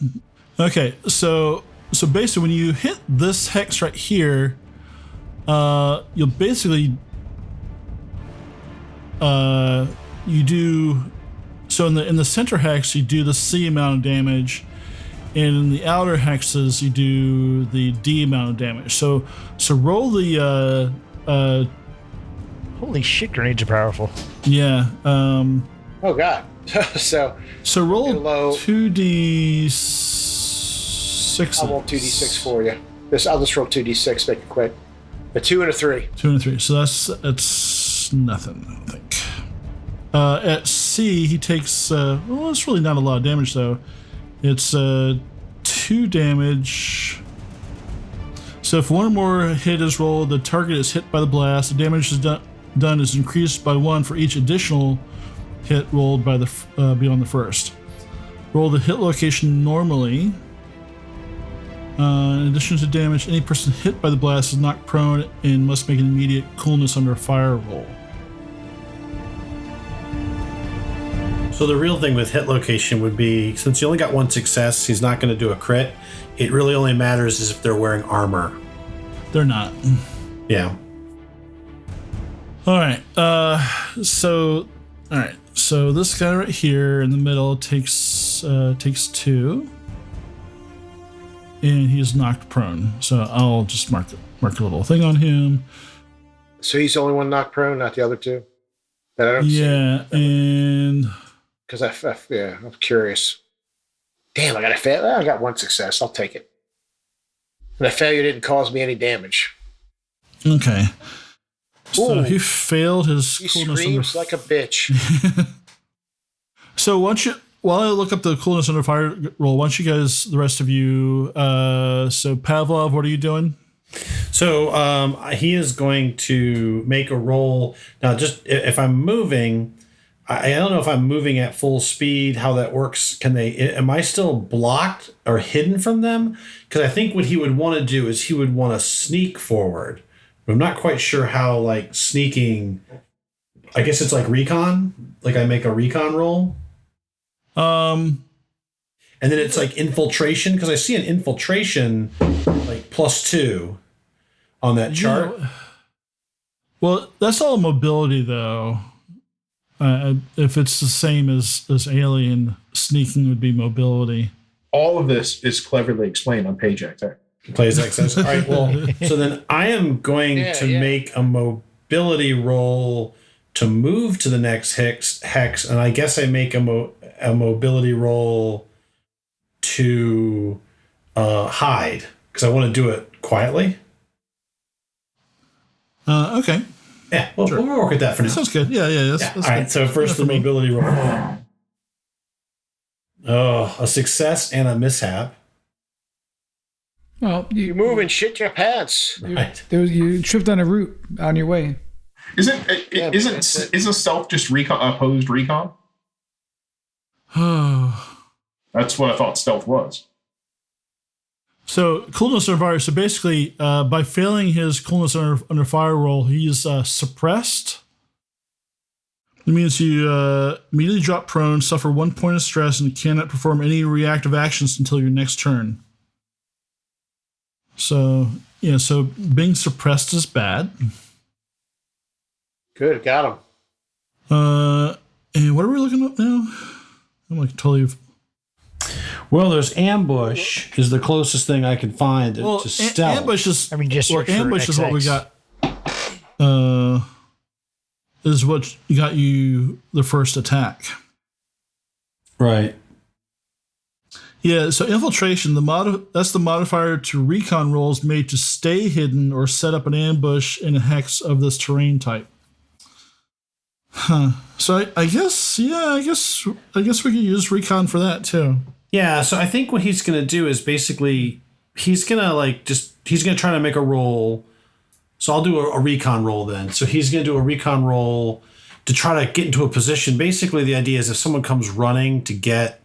Okay, so basically, when you hit this hex right here, you'll basically you do so in the center hex you do the C amount of damage, and in the outer hexes you do the D amount of damage. So roll the Holy shit, grenades are powerful. yeah. Oh god. So roll low. 2d6. I'll roll 2d6 for you. I'll just roll 2d6, make it quick. A 2 and a 3. 2 and a 3. So that's nothing, I don't think. At C, he takes. Well, it's really not a lot of damage though. It's 2 damage. So if one or more hit is rolled, the target is hit by the blast. The damage is done is increased by 1 for each additional hit rolled by the beyond the first. Roll the hit location normally. In addition to damage, any person hit by the blast is knocked prone and must make an immediate coolness under fire roll. So the real thing with hit location would be, since you only got 1 success, he's not going to do a crit. It really only matters is if they're wearing armor. They're not. Yeah. All right. So this guy right here in the middle takes 2, and he's knocked prone. So I'll just mark a little thing on him. So he's the only one knocked prone, not the other 2? That I don't see. Yeah, and Because I'm curious. Damn, I got a fail. I got 1 success. I'll take it. And the failure didn't cause me any damage. okay. So Ooh. he failed his He coolness screams under. like a bitch. So while I look up the coolness under fire roll, why don't you guys, the rest of you, so Pavlov, what are you doing? So he is going to make a roll. Now, just if I'm moving, I don't know if I'm moving at full speed, how that works. Am I still blocked or hidden from them? Because I think what he would want to do is he would want to sneak forward. But I'm not quite sure how, like, sneaking, I guess it's like recon. Like I make a recon roll. And then it's like infiltration, because I see an infiltration like +2 on that chart. Well, that's all mobility, though. If it's the same as alien, sneaking would be mobility. All of this is cleverly explained on page X. Plays access. All right. Well, so then I am going to make a mobility roll to move to the next hex, and I guess I make a mobility roll to hide because I want to do it quietly. Okay. Yeah, we'll work with that for now. Sounds good. Yeah. That's all right. good. So first the mobility roll. Oh, a success and a mishap. Well, You move and shit your pants. Right. you tripped on a route on your way. Isn't stealth just opposed recon? That's what I thought stealth was. So coolness under fire. So basically, by failing his coolness under fire roll, he's suppressed. It means you immediately drop prone, suffer 1 point of stress, and cannot perform any reactive actions until your next turn. So so being suppressed is bad. Good, got him. And what are we looking up now? I'm like totally. Well, there's ambush is the closest thing I can find to stealth. Ambush is. I mean, just search for ambush is what we XX. got. Is what got you the first attack. Right. Yeah. So infiltration, that's the modifier to recon rolls made to stay hidden or set up an ambush in a hex of this terrain type. Huh. So I guess we could use recon for that too. Yeah, so I think what he's going to do is basically he's going to try to make a roll. So I'll do a recon roll then. So he's going to do a recon roll to try to get into a position. Basically, the idea is if someone comes running to get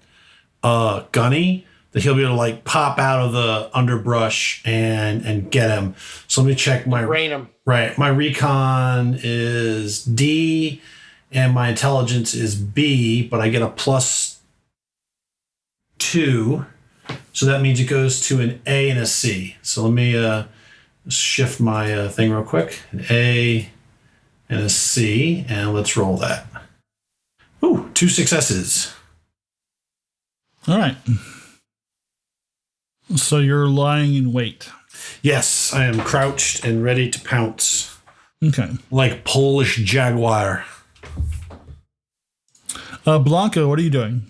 Gunny, that he'll be able to like pop out of the underbrush and get him. So let me check my Brain him. Right, my recon is D, and my intelligence is B, but I get a +2, so that means it goes to an A and a C. So let me shift my thing real quick. An A and a C, and let's roll that. Ooh, 2 successes. All right. So you're lying in wait. Yes, I am crouched and ready to pounce. Okay. Like Polish jaguar. Blanco, what are you doing?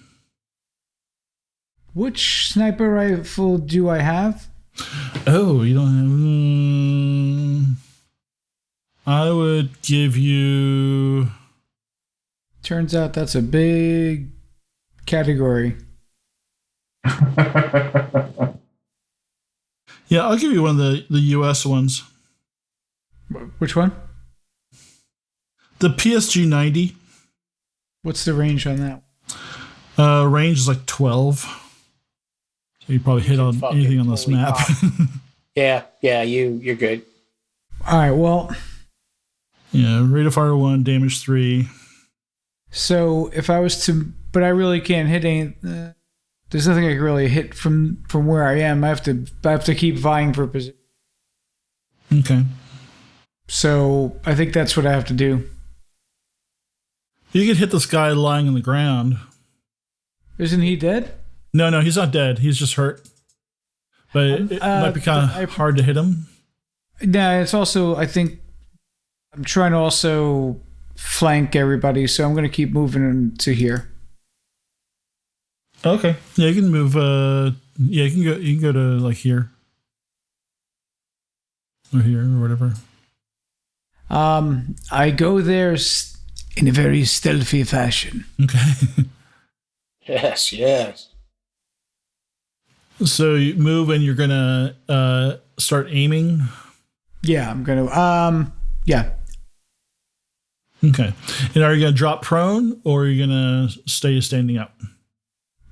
Which sniper rifle do I have? Oh, you don't have. I would give you. Turns out that's a big category. Yeah, I'll give you one of the US ones. Which one? The PSG 90. What's the range on that? Range is like 12. So you probably hit on anything on this map. Yeah, you're good. All right, well. Yeah, rate of fire 1, damage 3. So if I was to, but I really can't hit any. There's nothing I can really hit from where I am. I have to keep vying for position. Okay. So I think that's what I have to do. You could hit this guy lying on the ground. Isn't he dead? No, he's not dead. He's just hurt. But it might be kind of hard to hit him. Yeah, it's also, I think, I'm trying to also flank everybody, so I'm going to keep moving to here. Okay. Yeah, you can move. You can go to like here, or here, or whatever. I go there in a very stealthy fashion. Okay. Yes. So you move, and you're gonna start aiming. Yeah, I'm gonna. Yeah. Okay. And are you gonna drop prone or are you gonna stay standing up?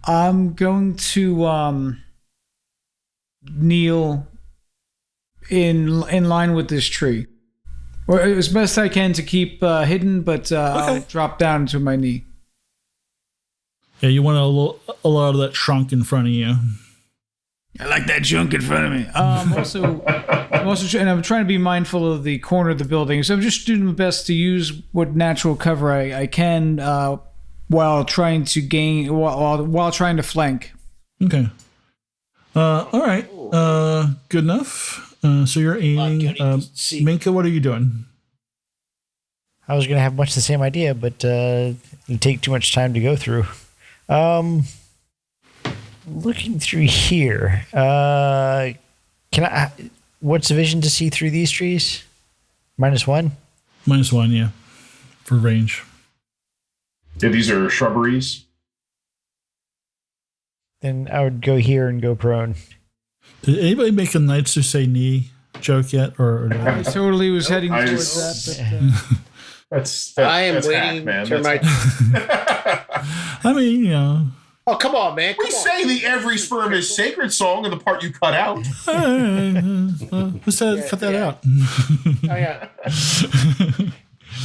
I'm going to kneel in line with this tree, or as best I can to keep hidden, but I'll drop down to my knee. Yeah, you want a lot of that trunk in front of you. I like that junk in front of me. I'm trying to be mindful of the corner of the building, so I'm just doing my best to use what natural cover I can while trying to gain while trying to flank. Okay. All right. Good enough. So you're aiming. Minka, what are you doing? I was going to have much the same idea, but it'd take too much time to go through. Looking through here, can I? What's the vision to see through these trees? -1. -1, yeah, for range. Yeah, these are shrubberies. Then I would go here and go prone. Did anybody make a Knights Who Say Knee joke yet? Or I totally was heading towards that. But, I am that's waiting hack, man. to my. I mean, you know. Oh, come on, man! Come We on. sang the "Every Sperm Is Sacred" song in the part you cut out. Who said cut that out? Oh yeah.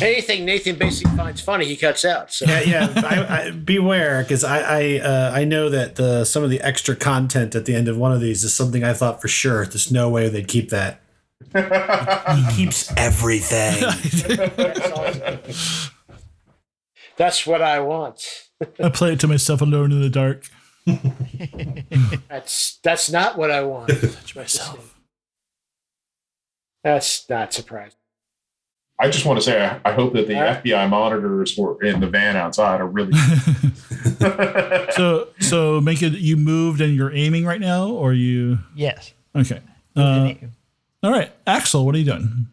Anything Nathan basically finds funny, he cuts out. So. Yeah. I beware, because I know that some of the extra content at the end of one of these is something I thought for sure. There's no way they'd keep that. He keeps everything. That's awesome. That's what I want. I play it to myself alone in the dark. That's not what I want. Touch myself. That's not surprising. I just want to say I hope that the FBI monitors in the van outside are really. So make it. You moved and you're aiming right now, or you? Yes. Okay. All right, Axel, what are you doing?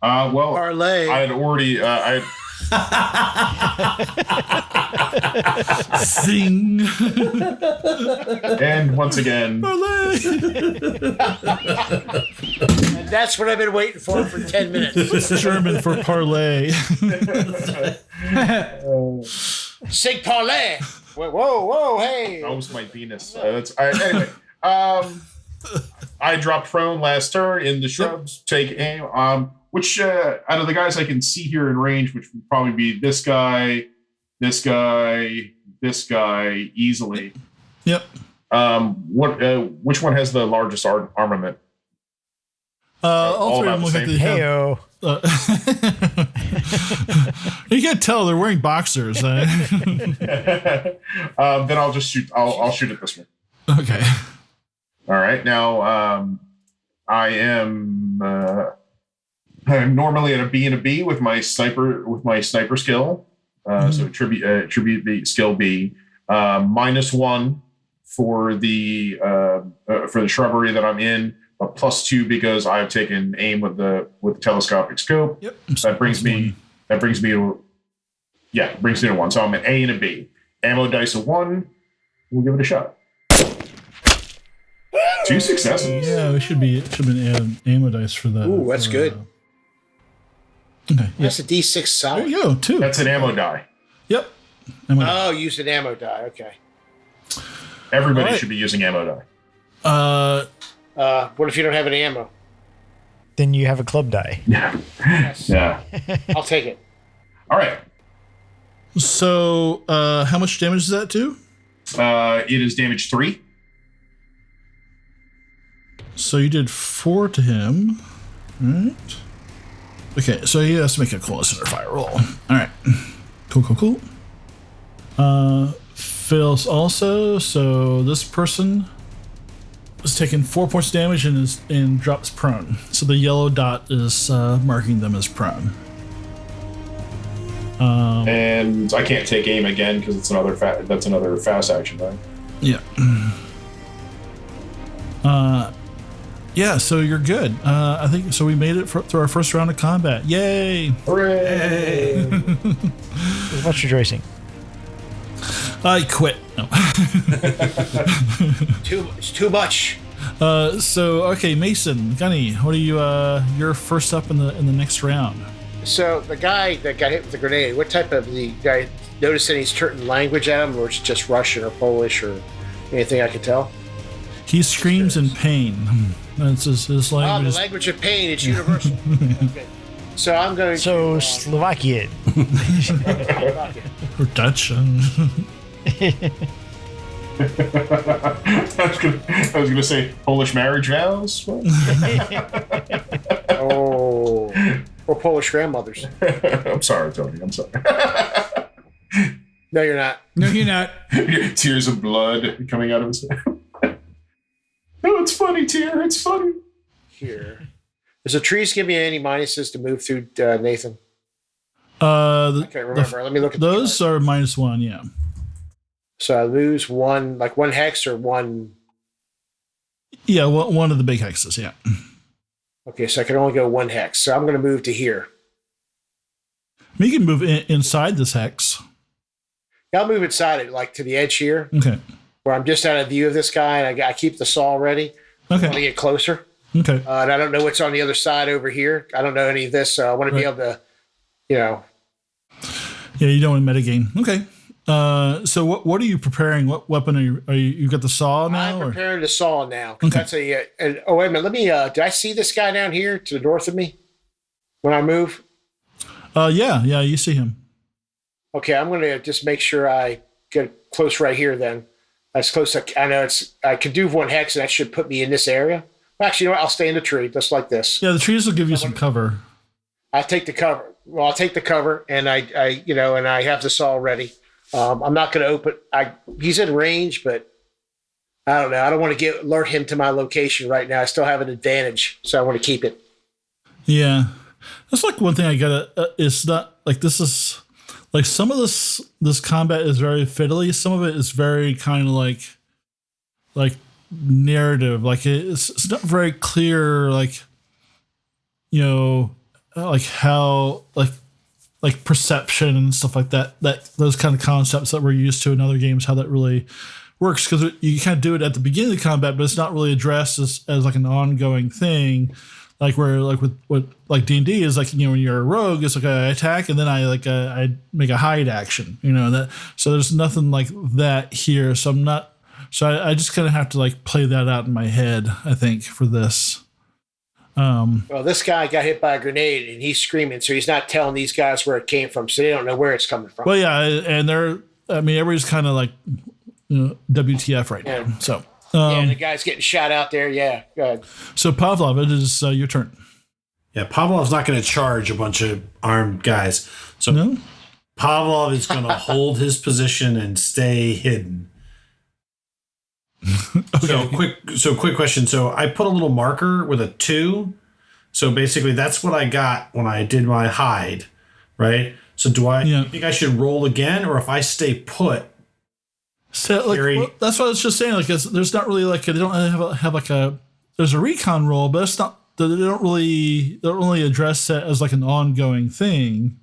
Well, Parlay. I had already. Zing. And once again, And that's what I've been waiting for 10 minutes. It's German for parlay. Sig parlay. Whoa, hey. that was my penis. Anyway. I dropped prone last turn in the shrubs. Take aim. Which out of the guys I can see here in range, which would probably be this guy, this guy, this guy easily. Yep. Which one has the largest armament? All three about of them the look like they Heyo. have. You can't tell they're wearing boxers. Then I'll just shoot. I'll shoot at this one. Okay. All right. Now I am. I'm normally at a B and a B with my sniper skill. So attribute the skill B. -1 for the shrubbery that I'm in, but +2 because I've taken aim with the telescopic scope. Yep. That brings me to 1. So I'm an A and a B. Ammo dice of 1. We'll give it a shot. 2 successes. Yeah, we should be ammo dice for that. Ooh, that's good. Okay. That's a D6 There solid. you go. 2. That's an ammo die. Yep. Oh, use an ammo die. Okay. Everybody All right. should be using ammo die. What if you don't have any ammo? Then you have a club die. Yeah. Yes. Yeah. I'll take it. All right. So, how much damage is that to? It is damage 3. So you did 4 to him. Right. Okay, so he has to make a coolness under fire roll. All right. Cool. Fails also. So this person is taking 4 points of damage and drops prone. So the yellow dot is marking them as prone. And I can't take aim again because it's that's another fast action, right? Yeah. Yeah, so you're good. I think so. We made it through our first round of combat. Yay! Hooray! There's much rejoicing. I quit. No. It's too much. So okay, Mason, Gunny, what are you? You're first up in the next round. So the guy that got hit with the grenade, what type of the guy? Notice any certain language at him, or it's just Russian or Polish or anything I can tell? He screams in pain. That's his Oh, language. the language of pain. It's universal. Okay. So I'm going So to Slovakian. Or Dutch. I was gonna say Polish marriage vows. What? Oh, or Polish grandmothers. I'm sorry, Tony. I'm sorry. No, you're not. No, you're not. Tears of blood coming out of his head. No, it's funny, Tear. It's funny. Here. Does the trees give me any minuses to move through, Nathan? I can't remember. Let me look at those are -1. Yeah. So I lose one hex or one. Yeah, one of the big hexes. Yeah. Okay, so I can only go one hex. So I'm going to move to here. You can move inside this hex. Yeah, I'll move inside it, like to the edge here, Okay. where I'm just out of view of this guy, and I keep the saw ready. I want to Okay. get closer. Okay. And I don't know what's on the other side over here. I don't know any of this, so I want to be able to, Yeah, you don't want to metagame. Okay. So what are you preparing? What weapon are you? You got the saw now? I'm or? preparing the saw now. 'Cause Okay. That's oh, wait a minute. Let me, did I see this guy down here to the north of me when I move? Yeah, you see him. Okay, I'm going to just make sure I get close right here then. As close as I know I can do one hex, and that should put me in this area. Actually, you know what? I'll stay in the tree, just like this. Yeah, the trees will give you some cover. I take the cover. Well, I'll take the cover, and I have the saw ready. I'm not going to open. He's in range, but I don't know. I don't want to alert him to my location right now. I still have an advantage, so I want to keep it. Yeah, that's like one thing I gotta. It's not like this is like some of this combat is very fiddly. Some of it is very kind of like narrative. Like it's not very clear. Like like how like perception and stuff like that. That those kind of concepts that we're used to in other games. How that really works, because you kind of do it at the beginning of the combat, but it's not really addressed as like an ongoing thing. Like where like with what like D&D is like, when you're a rogue, it's like I attack and then I make a hide action, that. So there's nothing like that here. So I just kind of have to like play that out in my head, I think, for this. Well, this guy got hit by a grenade and he's screaming, so he's not telling these guys where it came from, so they don't know where it's coming from. Well, yeah, and everybody's kind of like WTF right now. So and the guy's getting shot out there. Yeah, good. So Pavlov, it is your turn. Yeah, Pavlov's not going to charge a bunch of armed guys. So No? Pavlov is going to hold his position and stay hidden. Okay. Quick question. So I put a little marker with a 2. So basically that's what I got when I did my hide, right? So you think I should roll again, or if I stay put? So that's what I was just saying. Like, there's not really like they don't have like there's a recon roll, but it's not. They don't really address it as like an ongoing thing.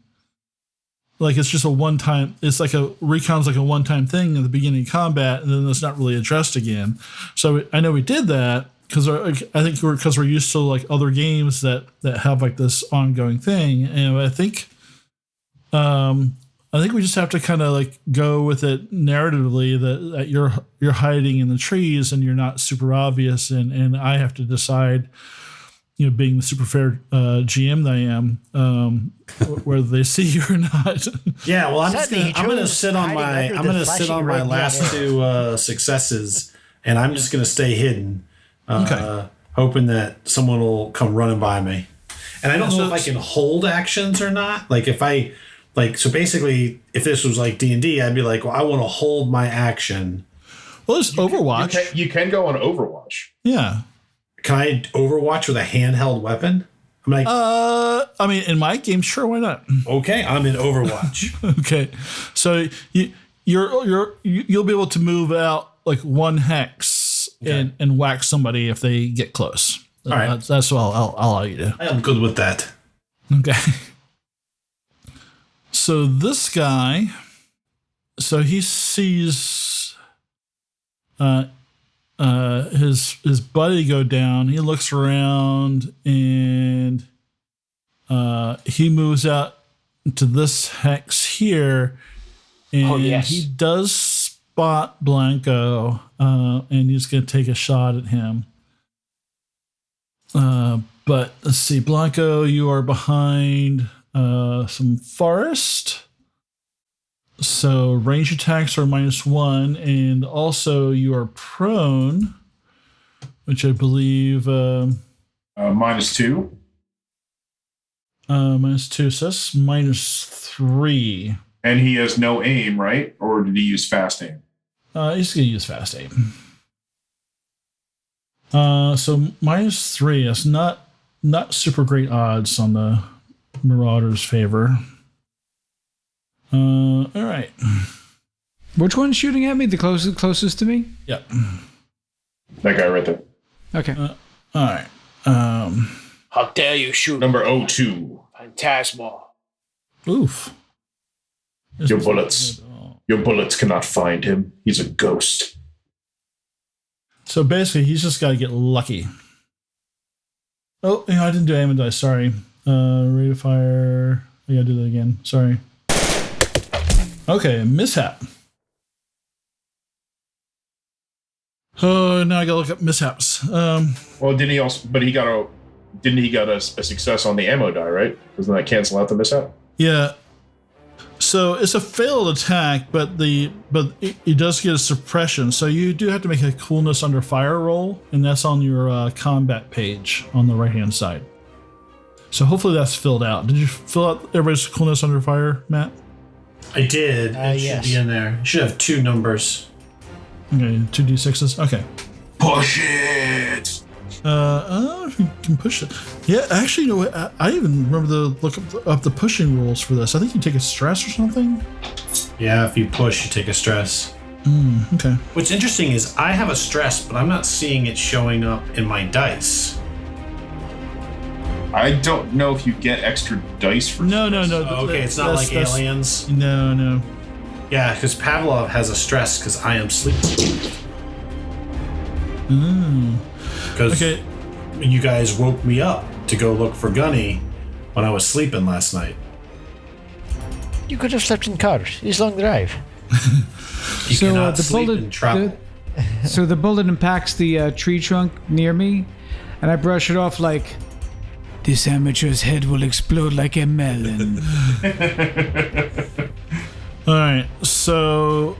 Like it's just a one-time. It's like a recon's like a one-time thing at the beginning of combat, and then it's not really addressed again. So I know we did that because I think we're used to like other games that have like this ongoing thing, and I think we just have to kind of like go with it narratively that you're hiding in the trees and you're not super obvious, and I have to decide, being the super fair GM that I am, whether they see you or not. Yeah, well, I'm Sadly, going to sit on my last 2 successes, and I'm just going to stay hidden, Okay. hoping that someone will come running by me. And I don't know if I can hold actions or not. Like if I. So basically, if this was like D&D, I'd be like, well, I want to hold my action. Well, there's Overwatch. You can go on Overwatch. Yeah. Can I Overwatch with a handheld weapon? I'm like, I mean, in my game, sure, why not? okay, I'm in Overwatch. Okay, so you'll be able to move out like one hex and whack somebody if they get close. All right, that's what I'll allow you to. I am good with that. Okay. So this guy, he sees his buddy go down. He looks around and he moves out to this hex here, and he does spot Blanco, and he's going to take a shot at him. But let's see, Blanco, you are behind some forest. So range attacks are -1, and also you are prone, which I believe -2. -2, so that's -3. And he has no aim, right? Or did he use fast aim? He's gonna use fast aim. So -3. That's not super great odds on the Marauder's favor. All right. Which one's shooting at me? The closest to me? Yep. That guy right there. Okay. All right. How dare you shoot Number 02. Phantasmal? Oof. Your bullets cannot find him. He's a ghost. So basically, he's just got to get lucky. Oh, I didn't do aim and dice. Sorry. Rate of fire. I gotta do that again. Sorry. Okay, mishap. Oh, now I gotta look up mishaps. Well, didn't he get a success on the ammo die, right? Doesn't that cancel out the mishap? Yeah. So it's a failed attack, but it does get a suppression. So you do have to make a coolness under fire roll, and that's on your combat page on the right-hand side. So hopefully that's filled out. Did you fill out everybody's coolness under fire, Matt? I did. It yes. should be in there. It should have 2 numbers. Okay, 2d6s. Okay. Push it! If you can push it. Yeah, actually, you know what? I even remember look up the pushing rules for this. I think you take a stress or something. Yeah, if you push, you take a stress. Okay. What's interesting is I have a stress, but I'm not seeing it showing up in my dice. I don't know if you get extra dice for No. Oh, okay, it's not like aliens. No. Yeah, because Pavlov has a stress because I am sleeping. Because you guys woke me up to go look for Gunny when I was sleeping last night. You could have slept in cars. It's long drive. You cannot sleep in travel. So the bullet impacts the tree trunk near me, and I brush it off like, this amateur's head will explode like a melon. All right. So,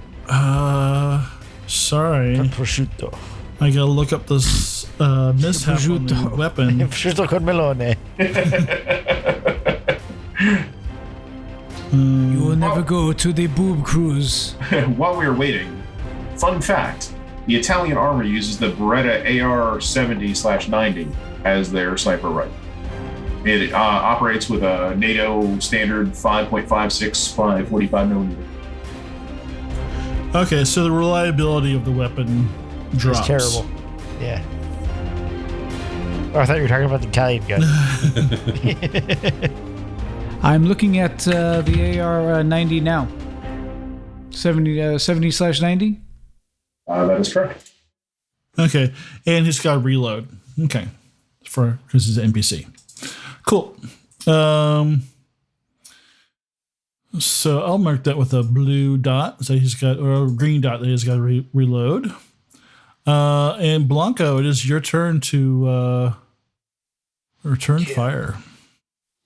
sorry. Prosciutto. I gotta look up this mishap on the weapon. Prosciutto con melone. You will never go to the boob cruise. While we were waiting, fun fact, the Italian army uses the Beretta AR-70/90 as their sniper rifle. It operates with a NATO standard 5.56 by 45 millimeter. Okay, so the reliability of the weapon drops. It's terrible. Yeah. Oh, I thought you were talking about the Italian gun. I'm looking at the AR-90 now. 70/90? That is correct. Okay, and he's got to reload. Okay, because he's an NPC. Cool. So I'll mark that with a blue dot. So he's got, or a green dot that he's got to reload. And Blanco, it is your turn to return fire.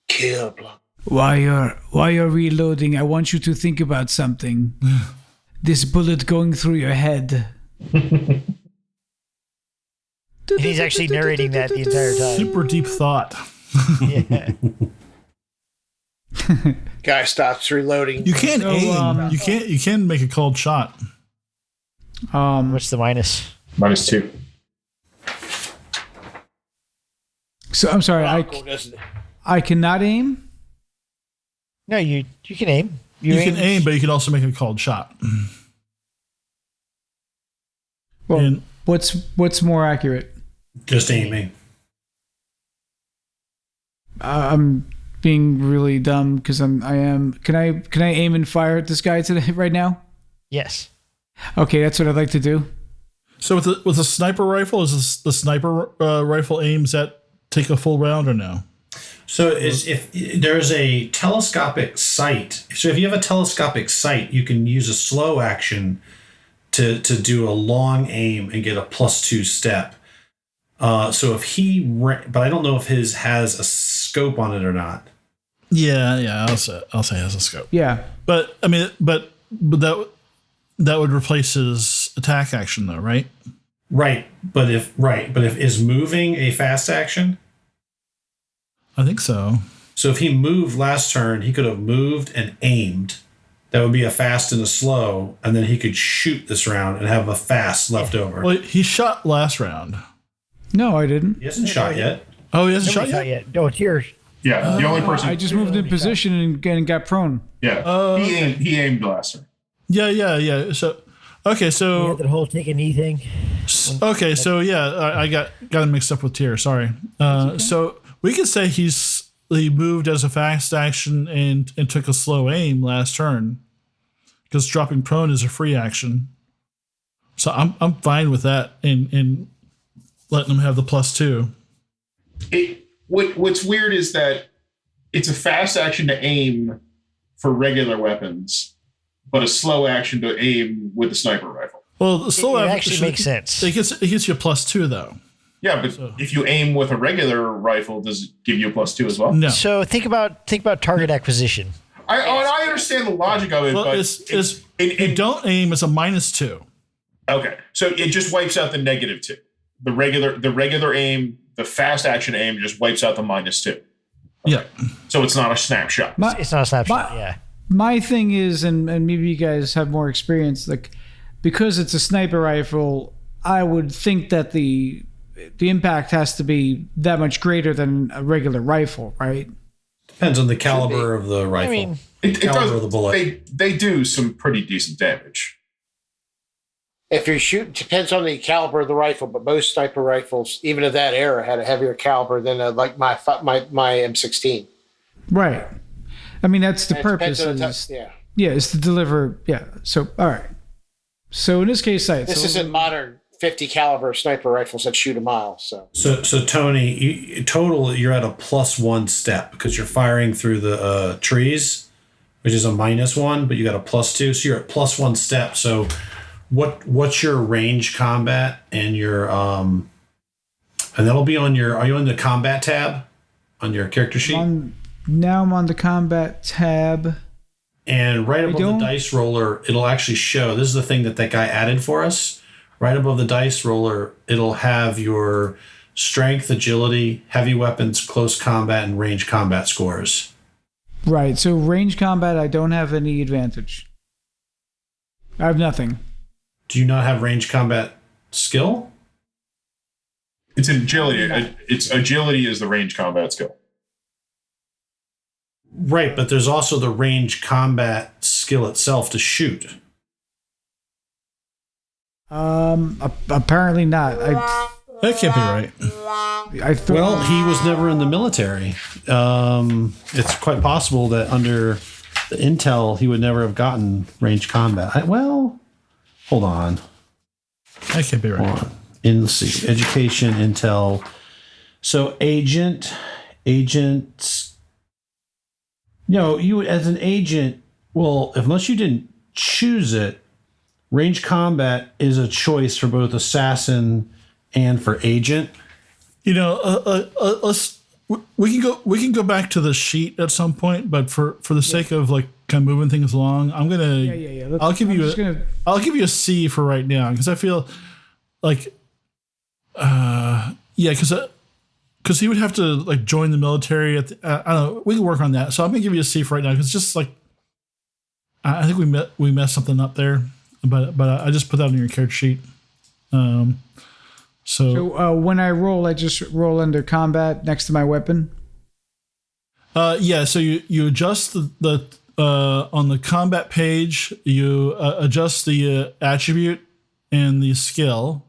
Kill Blanco. While you're reloading, I want you to think about something. This bullet going through your head. He's actually narrating that the entire time. Super deep thought. Yeah. Guy stops reloading. You can't aim. You can make a cold shot. What's the minus? -2. So I'm sorry, Blanco doesn't. I cannot aim. No, you can aim. You can aim, but you can also make a cold shot. Well, And- what's more accurate? Just aiming. I'm being really dumb because I am. Can I aim and fire at this guy today right now? Yes. Okay, that's what I'd like to do. So with a sniper rifle, the sniper rifle aims at take a full round or no? So if there's a telescopic sight, so if you have a telescopic sight, you can use a slow action to do a long aim and get a +2 step. So if but I don't know if his has a scope on it or not. Yeah, I'll say it has a scope. Yeah. But I mean, but that would replace his attack action though, right? Right, but if is moving a fast action? I think so. So if he moved last turn, he could have moved and aimed. That would be a fast and a slow, and then he could shoot this round and have a fast left over. Well, he shot last round. No, I didn't. He hasn't shot yet. Oh, he hasn't Nobody's shot shot yet? yet. No, it's yours. Yeah, the only person. I just moved in position and got prone. Yeah, he aimed last turn. Yeah. So, okay, You so had that whole take a knee thing. okay, so yeah, I got him mixed up with Tyr. Sorry. So we could say he moved as a fast action and took a slow aim last turn, because dropping prone is a free action. So I'm fine with that and letting him have the +2. What's weird is that it's a fast action to aim for regular weapons, but a slow action to aim with a sniper rifle. Well, the slow It action actually makes sense. It gets you a +2 though. Yeah, but if you aim with a regular rifle, does it give you a +2 as well? No. So think about target acquisition. I understand the logic of it, Well, but if you don't aim, it's a -2. okay, so it just wipes out the -2. The regular aim, the fast action aim, just wipes out the -2. Yeah. So it's not a snapshot. It's not a snapshot. Yeah. My thing is, and maybe you guys have more experience, like because it's a sniper rifle, I would think that the impact has to be that much greater than a regular rifle, right? Depends on the caliber of the rifle. I mean, It Caliber does. of the bullet. They do some pretty decent damage. If you're shooting, depends on the caliber of the rifle, but most sniper rifles, even of that era, had a heavier caliber than like my M16. Right. I mean, that's the And it purpose. depends on the Is, yeah. yeah, is to deliver. Yeah. So, all right. So in this case, This isn't modern 50 caliber sniper rifles that shoot a mile. So So Tony, total you're at a +1 step because you're firing through the trees, which is a -1, but you got a +2, so you're at +1 step. So what's your range combat and your and that'll be on your, are you on the combat tab on your character sheet? now I'm on the combat tab. And right above don't- the dice roller, it'll actually show, this is the thing that guy added for us. Right above the dice roller, it'll have your strength, agility, heavy weapons, close combat, and range combat scores. Right. So range combat, I don't have any advantage. I have nothing. Do you not have range combat skill? It's agility. It's agility is the range combat skill. Right, but there's also the range combat skill itself to shoot. Apparently not. That can't be right. I thought. Well, he was never in the military. It's quite possible that under the intel, he would never have gotten range combat. Hold on. That can't be right. Hold on. Let's see. Education, intel. So agents. You as an agent, well, unless you didn't choose it, range combat is a choice for both assassin and for agent. We can go back to the sheet at some point, but for the sake of like kind of moving things along, I'm gonna Yeah. I'll give you a C for right now, because I feel like because he would have to like join the military at the, I don't know, we can work on that. So I'm gonna give you a C for right now, because just like I think we messed something up there, but I just put that on your character sheet. So when I roll, I just roll under combat next to my weapon. Yeah. So you adjust the on the combat page, you adjust the attribute and the skill,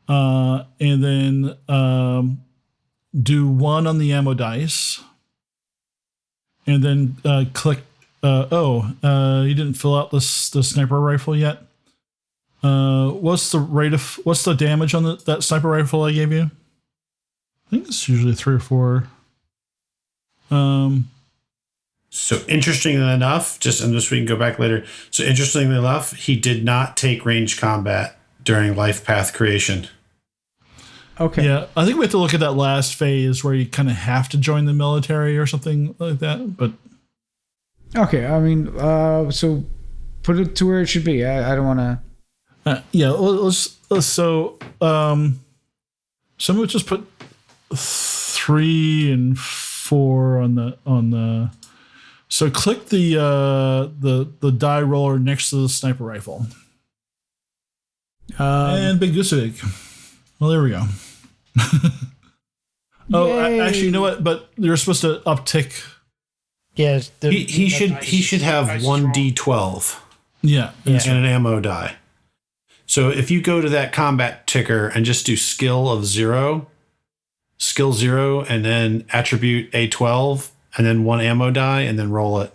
and then do 1 on the ammo dice, and then click. You didn't fill out the sniper rifle yet. What's the damage on that sniper rifle I gave you? I think it's usually 3 or 4. So interestingly enough, and we can go back later. So interestingly enough, he did not take range combat during life path creation. Okay. Yeah, I think we have to look at that last phase where you kind of have to join the military or something like that. But Okay. I mean, so put it to where it should be. I don't want to. yeah, so we'll just put 3 and 4 on the. So click the die roller next to the sniper rifle. And big goose egg. Well, there we go. Actually, you know what? But you're supposed to uptick. Yeah, He should have 1d12. Yeah. And an ammo die. So if you go to that combat ticker and just do skill 0, and then attribute A12, and then 1 ammo die, and then roll it.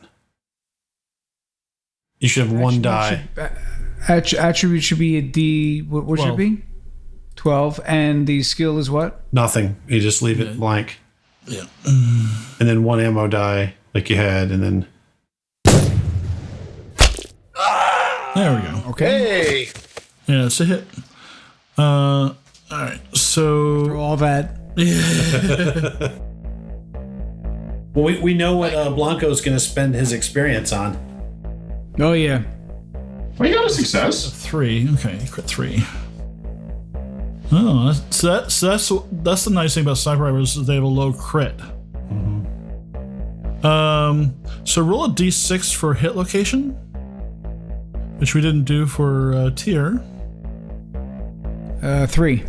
You should have 1 die. Attribute should be a D. What should it be? 12. And the skill is what? Nothing. You just leave it blank. Yeah. And then 1 ammo die, like you had, and then. There we go. Okay. Hey. Yeah, it's a hit. All right. So For all that. Well, we know what Blanco's going to spend his experience on. Oh, yeah. Well, you got a success. 3. Okay, crit 3. Oh, so that's the nice thing about sniper rifles is they have a low crit. So roll a d6 for hit location, which we didn't do for tier. 3.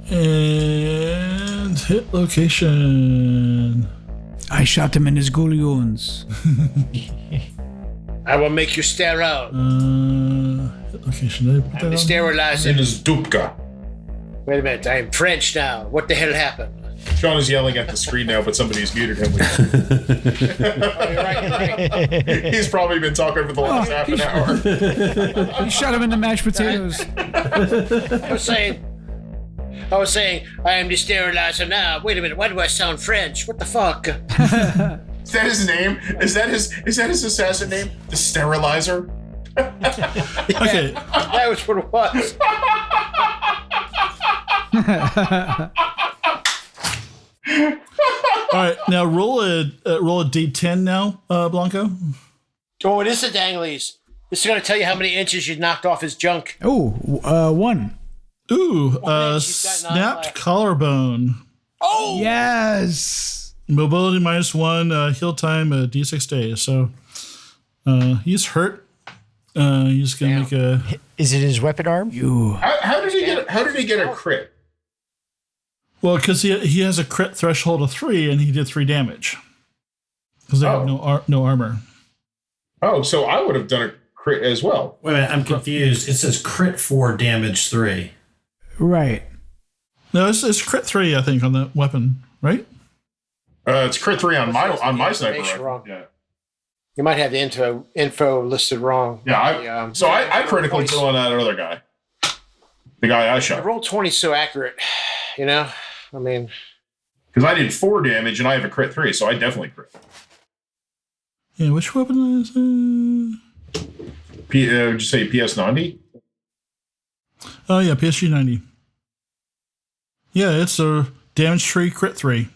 And hit location. I shot him in his gullions. I will make you stare out. Hit location. Did I put that on? Sterilize In him. his dupka. Wait a minute. I am French now. What the hell happened? Sean is yelling at the screen now, but somebody's muted him. He's probably been talking for the last half an hour. He shot him in the mashed potatoes. I was saying, I am the sterilizer now. Wait a minute. Why do I sound French? What the fuck? Is that his name? Is that his assassin name? The Sterilizer? Okay. That was what it was. All right. Now roll a d10 now, Blanco. Oh, it is the danglies. This is going to tell you how many inches you knocked off his junk. Oh, 1. Ooh, she's got 9 snapped left. collarbone. Oh! Yes. Mobility -1, heal time d6 days. So he's hurt. He's gonna make a. Is it his weapon arm? How did he get a crit? Well, because he has a crit threshold of 3, and he did 3 damage. Because they have no armor. Oh, so I would have done a crit as well. Wait a minute, I'm confused. It says crit 4, damage 3. Right. No, it's crit 3, I think, on the weapon, right? It's crit 3 on my sniper Information rifle. wrong. Yeah. You might have the info listed wrong. Yeah, I critically killed on that other guy. The guy I The shot. roll 20 is so accurate, you know? I mean, Because I did 4 damage and I have a crit 3, so I definitely crit. Yeah, which weapon is it? Would you say PS90? Oh, yeah, PSG 90. Yeah, it's a damage 3, crit 3.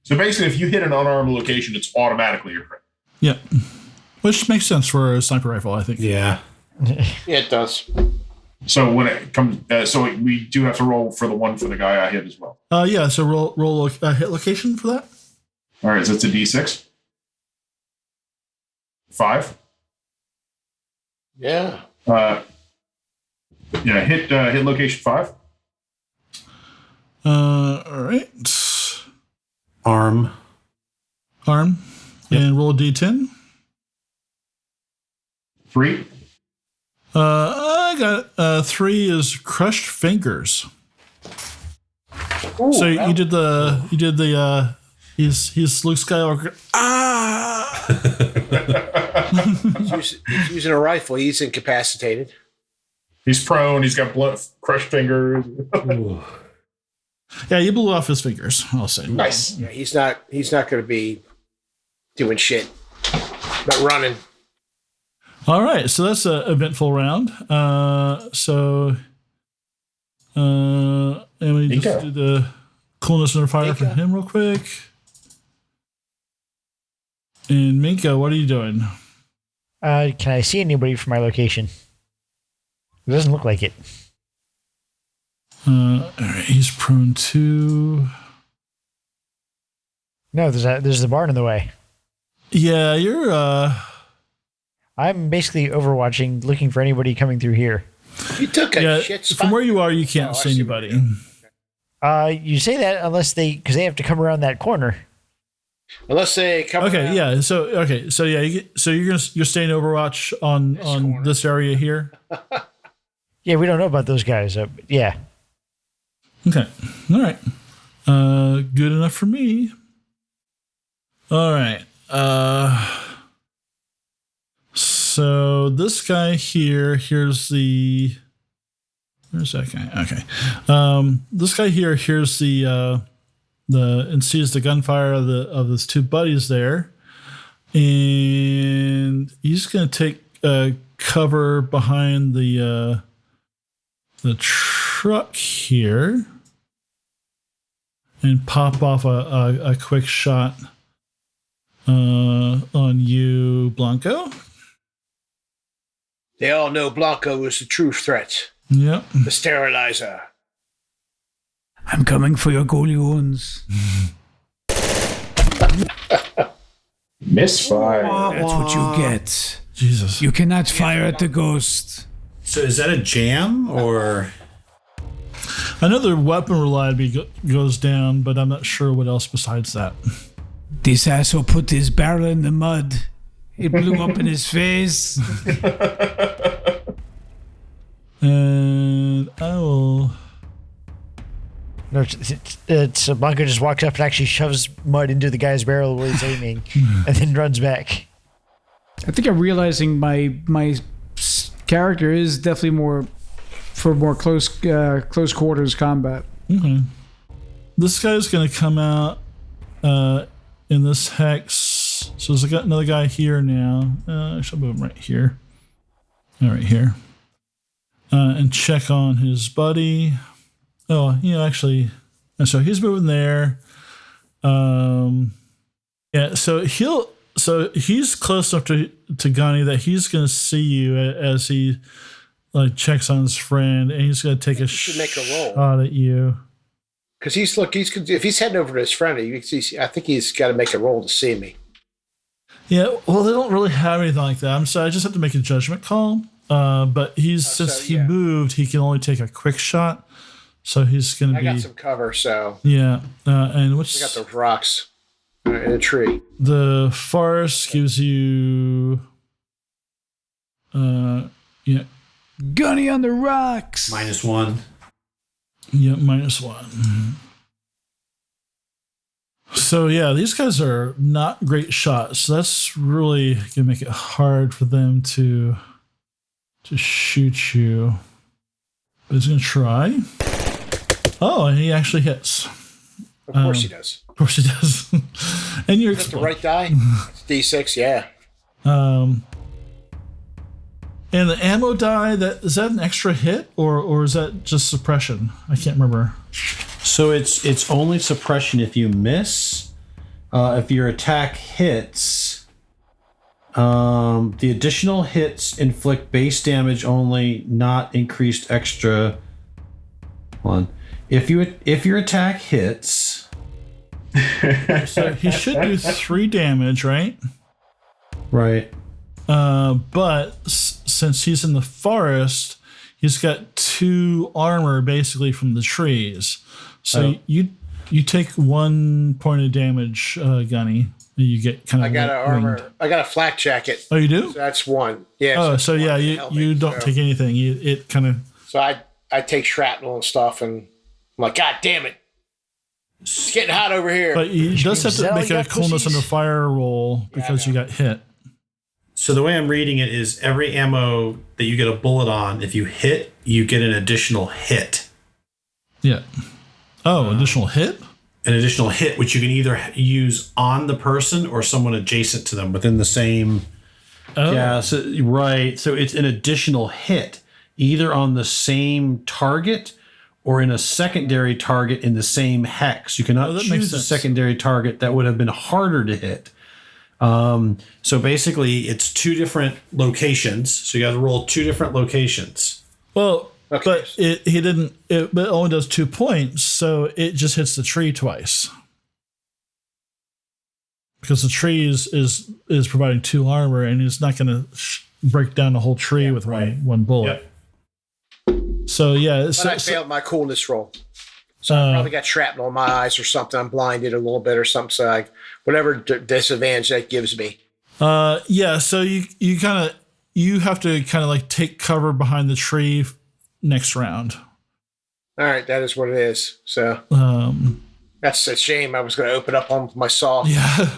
So basically, if you hit an unarmed location, it's automatically your crit. Yeah. Which makes sense for a sniper rifle, I think. Yeah. yeah, it does. So when it comes, so we do have to roll for the one for the guy I hit as well. Yeah, so roll a hit location for that. All right, so it's a D6. 5. Yeah. Hit location 5. All right. Arm. Yep. And roll a d10. 3. I got 3 is crushed fingers. Ooh, So you did the he's Luke Skywalker. Ah. He's using a rifle. He's incapacitated. He's prone. He's got crushed fingers. Yeah, you blew off his fingers, I'll say. Nice. Yeah, he's not going to be doing shit, but running. All right, so that's an eventful round. And we Minka. just do the coolness under fire for him real quick. And Minka, what are you doing? Can I see anybody from my location? It doesn't look like it. All right, he's prone 2. No, there's the barn in the way. Yeah, you're I'm basically overwatching, looking for anybody coming through here. You took a shit spot. from where you are, you can't I see see anybody. You say that because they have to come around that corner. Unless they come. Okay, around. yeah. So yeah. You're staying Overwatch on this area here. Yeah, we don't know about those guys. Yeah. Okay. All right. Good enough for me. All right. So this guy here, here's the. Where's that guy? Okay. This guy here, here's the and sees the gunfire of his 2 buddies there, and he's gonna take cover behind the truck here and pop off a quick shot on you, Blanco. They all know Blanco is the true threat. Yep. The sterilizer. I'm coming for your goalie wounds. Misfire. That's what you get. Jesus. You cannot fire at the ghost. So is that a jam or? I know the weapon reliability goes down, but I'm not sure what else besides that. This asshole put his barrel in the mud. It blew up in his face. And I will. No, it's Blanco just walks up and actually shoves mud into the guy's barrel where he's aiming, and then runs back. I think I'm realizing my character is definitely more for more close quarters combat. Okay. This guy's going to come out in this hex. So there's another guy here now. I shall move him right here. All right, here. And check on his buddy. Oh, actually, so he's moving there. Yeah, so he's close enough to Gunny that he's going to see you as he checks on his friend, and he's going to take a shot at you. Because if he's heading over to his friend, I think he's got to make a roll to see me. Yeah, well, they don't really have anything like that. So I just have to make a judgment call. But since he moved, he can only take a quick shot. So he's going to be. I got some cover, so. Yeah, and which. I got those rocks in a tree. The forest gives you. Yeah. Gunny on the rocks. -1. Yeah, -1. So yeah, these guys are not great shots. That's really gonna make it hard for them to shoot you. But he's gonna try. Oh, and he actually hits. Of course he does. Of course he does. And you're Is that the right die? It's D6, yeah. And the ammo die, is that an extra hit or is that just suppression? I can't remember. So it's only suppression if you miss. If your attack hits, the additional hits inflict base damage only, not increased extra. One. If your attack hits, so he should do 3 damage, right? Right. But since he's in the forest, he's got 2 armor basically from the trees. So you take 1 point of damage, Gunny. You get kind of. I got an armor. I got a flak jacket. Oh, you do? So that's 1. Yeah. Oh, so yeah, you don't take anything. It kind of. So I take shrapnel and stuff, and I'm like, God damn it, it's getting hot over here. But you just have to make a coolness pussies? under fire roll because you got hit. So the way I'm reading it is every ammo that you get a bullet on, if you hit, you get an additional hit. Yeah. Oh, additional hit? An additional hit, which you can either use on the person or someone adjacent to them within the same. Oh. Yeah, so right. So it's an additional hit, either on the same target or in a secondary target in the same hex. You cannot that makes choose a sense. secondary target that would have been harder to hit. So basically, it's two different locations. So you got to roll two different locations. Well, Okay. but it only does 2 points, so it just hits the tree twice. Because the tree is providing 2 armor, and it's not going to break down the whole tree with one bullet. Yep. So yeah, But I failed my coolness roll. So I probably got shrapnel in my eyes or something. I'm blinded a little bit or something. So whatever disadvantage that gives me. yeah. So you have to kind of like take cover behind the tree next round. All right, that is what it is. So that's a shame. I was going to open up on myself. Yeah,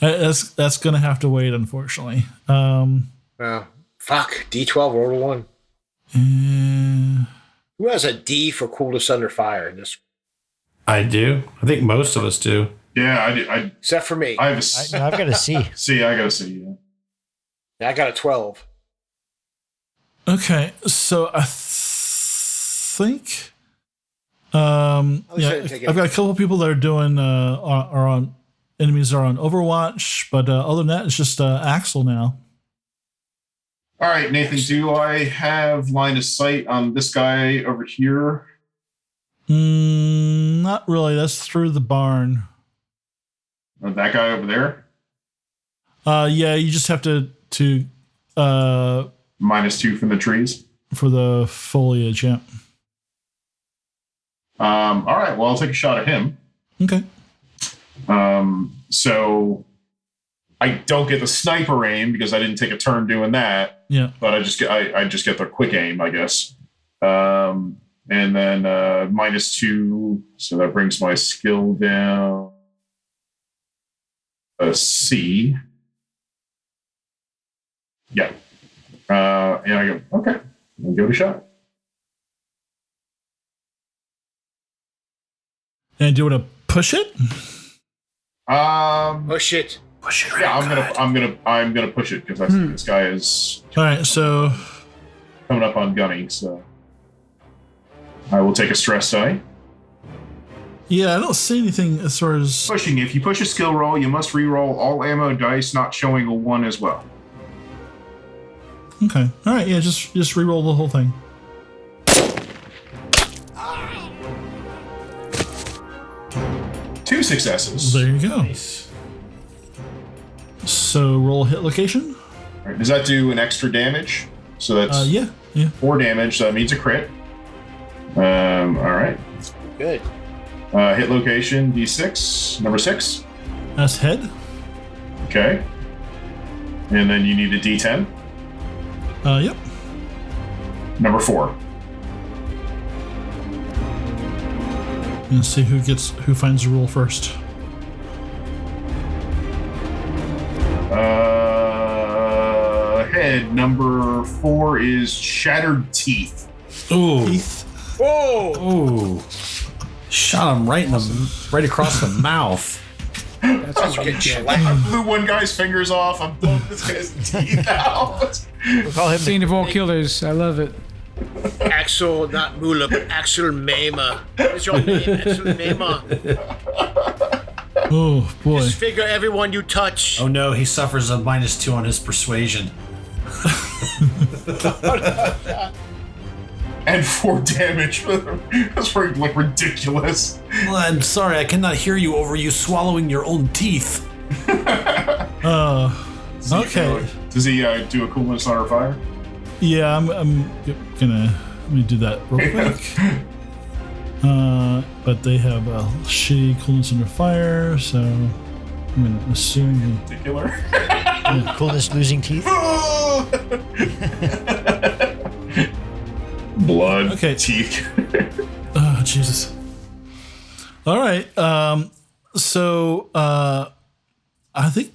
that's gonna have to wait, unfortunately. Fuck. D12 roll a 1. Who has a D for coolness under fire in this? I do. I think most of us do. Yeah, I do. Except for me. I have a I've got a C. see. I got to see. Yeah. I got a 12. Okay, so I think I've got a couple of people that are doing are on enemies are on Overwatch, but other than that, it's just Axel now. All right, Nathan. Do I have line of sight on this guy over here? Not really. That's through the barn. Or that guy over there? Yeah, you just have to -2 from the trees. for the foliage. Yeah. All right. Well, I'll take a shot at him. Okay. So I don't get the sniper aim because I didn't take a turn doing that. Yeah. But I just get the quick aim, I guess. And then -2, so that brings my skill down a C. Yeah. And I go, okay, I'll give it a shot. And do you want to push it? Push it. Push it right. Yeah, I'm gonna push it because I think this guy is All right. So coming up on Gunny, so I will take a stress die. yeah, I don't see anything as far as Pushing. If you push a skill roll, you must re-roll all ammo dice not showing a 1 as well. okay. All right. Yeah, just re-roll the whole thing. Two successes. There you go. Nice. So roll hit location. All right, does that do an extra damage? So that's Yeah. 4 damage, so that means a crit. All right. Good. Hit location, D6, number 6. That's head. Okay. And then you need a D10, Yep. number 4. And see who finds the rule first. Head, number 4 is shattered teeth. Ooh. Teeth. Whoa! Ooh. Shot him right across the mouth. That's getting slapped. I blew one guy's fingers off. I'm blowing this guy's teeth out. We'll call him Scene of all killers. I love it. Axel, not Mula, but Axel Mema. What's your name? Axel Mema. Oh boy. Disfigure everyone you touch. Oh no, he suffers a -2 on his persuasion. And 4 damage. That's very ridiculous. Well, I'm sorry, I cannot hear you over you swallowing your own teeth. Okay. Does he do a coolness on our fire? Yeah, I'm gonna let me do that real quick. But they have a shitty coolness under fire, so I'm gonna assume Particular. coolness losing teeth. Blood. Okay. Teeth. oh Jesus. All right. So I think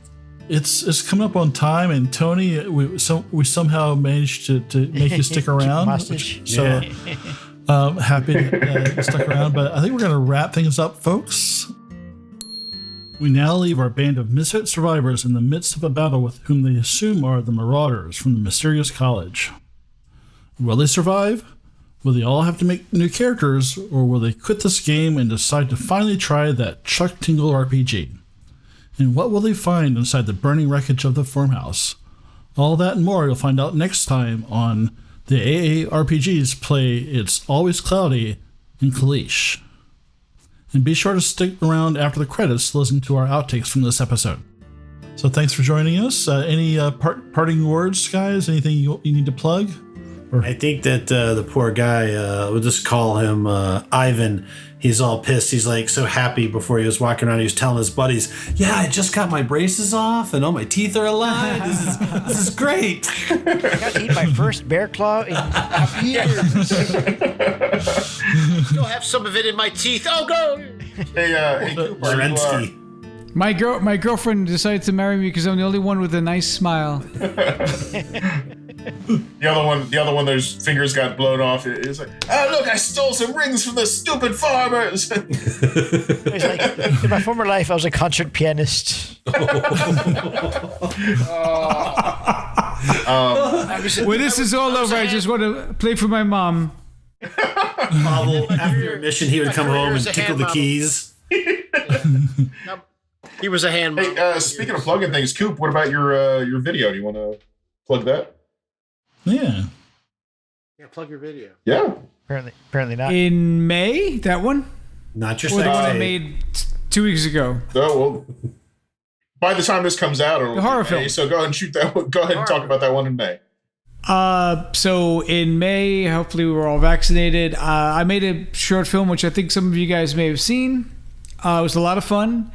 it's coming up on time, and Tony, we somehow managed to make you stick around. Hostage. So happy to stick around. But I think we're going to wrap things up, folks. We now leave our band of misfit survivors in the midst of a battle with whom they assume are the marauders from the mysterious college. Will they survive? Will they all have to make new characters, or will they quit this game and decide to finally try that Chuck Tingle RPG? And what will they find inside the burning wreckage of the farmhouse? All that and more you'll find out next time on the AARPGs play It's Always Cloudy in Kalisz. And be sure to stick around after the credits to listen to our outtakes from this episode. So thanks for joining us. Any parting words, guys? Anything you need to plug? I think that the poor guy, we'll just call him Ivan. He's all pissed. He's like so happy before he was walking around. He was telling his buddies, "Yeah, I just got my braces off and all my teeth are alive. This is great." I got to eat my first bear claw in years. Still have some of it in my teeth. Oh, go! Hey, Cooper, Zelensky. My girlfriend decided to marry me because I'm the only one with a nice smile. the other one, their fingers got blown off. It's like, oh look, I stole some rings from the stupid farmers. It's like, in my former life, I was a concert pianist. When this is all over, I just want to play for my mom. Pavel, after your mission, he would come home and tickle the keys. He was a hand model. Hey, speaking of plugging things, Coop, what about your video? Do you want to plug that? Yeah. Yeah, plug your video. Yeah. Apparently not. In May, that one? Not your Or the one I sex tape. made 2 weeks ago. Oh, well, by the time this comes out, it'll The horror be May, film. so go ahead and shoot that one. Go ahead and talk about that one in May. So in May, hopefully we're all vaccinated. I made a short film, which I think some of you guys may have seen. It was a lot of fun.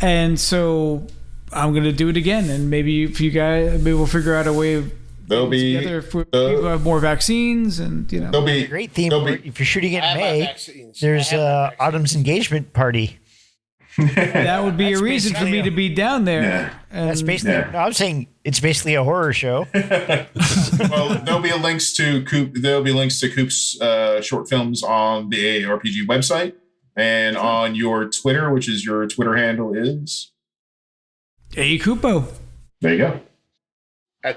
And so I'm going to do it again. And maybe if you guys, maybe we'll figure out a way of There'll be together if people have more vaccines and, you know. there'll be A great theme. there'll For, be- if you're shooting it I in have my May, vaccines. there's I have my vaccines. Autumn's engagement party. That would be That's a reason for basically me to be down there. And That's basically. No, I'm saying it's basically a horror show. well, there'll be links to Coop's short films on the AARPG website and on your Twitter, which is your Twitter handle is. Hey, Kupo. There you go.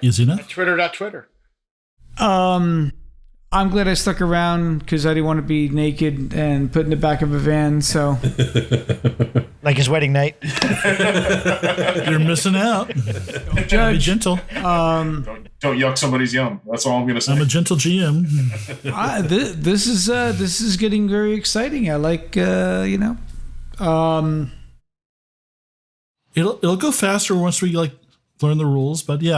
Easy enough. Twitter. I'm glad I stuck around because I didn't want to be naked and put in the back of a van. So Like his wedding night. You're missing out. Be judge. gentle. Don't yuck somebody's yum. That's all I'm gonna say. I'm a gentle GM. This is getting very exciting. I like It'll go faster once we like learn the rules, but yeah,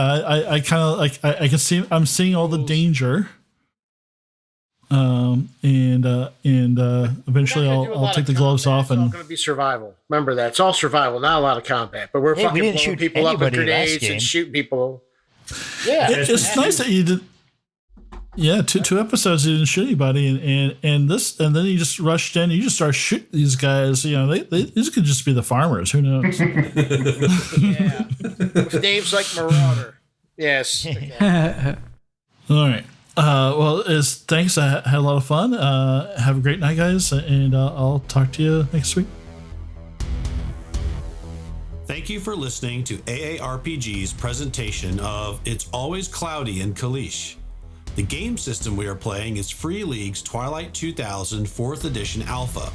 I kind of like I can see I'm seeing all the danger. Eventually I'll take the gloves off It's all and going to be survival. Remember that. It's all survival, not a lot of combat. But we're Hey, we fucking didn't blowing shoot people up with anybody last grenades game. and shooting people. Yeah. it's nice that you did. Yeah, two episodes you didn't shoot anybody, and then you just rushed in. You just start shooting these guys. You know, these could just be the farmers. Who knows? Yeah. With names like Marauder. Yes. All right. Well, thanks. I had a lot of fun. Have a great night, guys, and I'll talk to you next week. Thank you for listening to AARPG's presentation of It's Always Cloudy in Kalisz. The game system we are playing is Free League's Twilight 2000 4th Edition Alpha.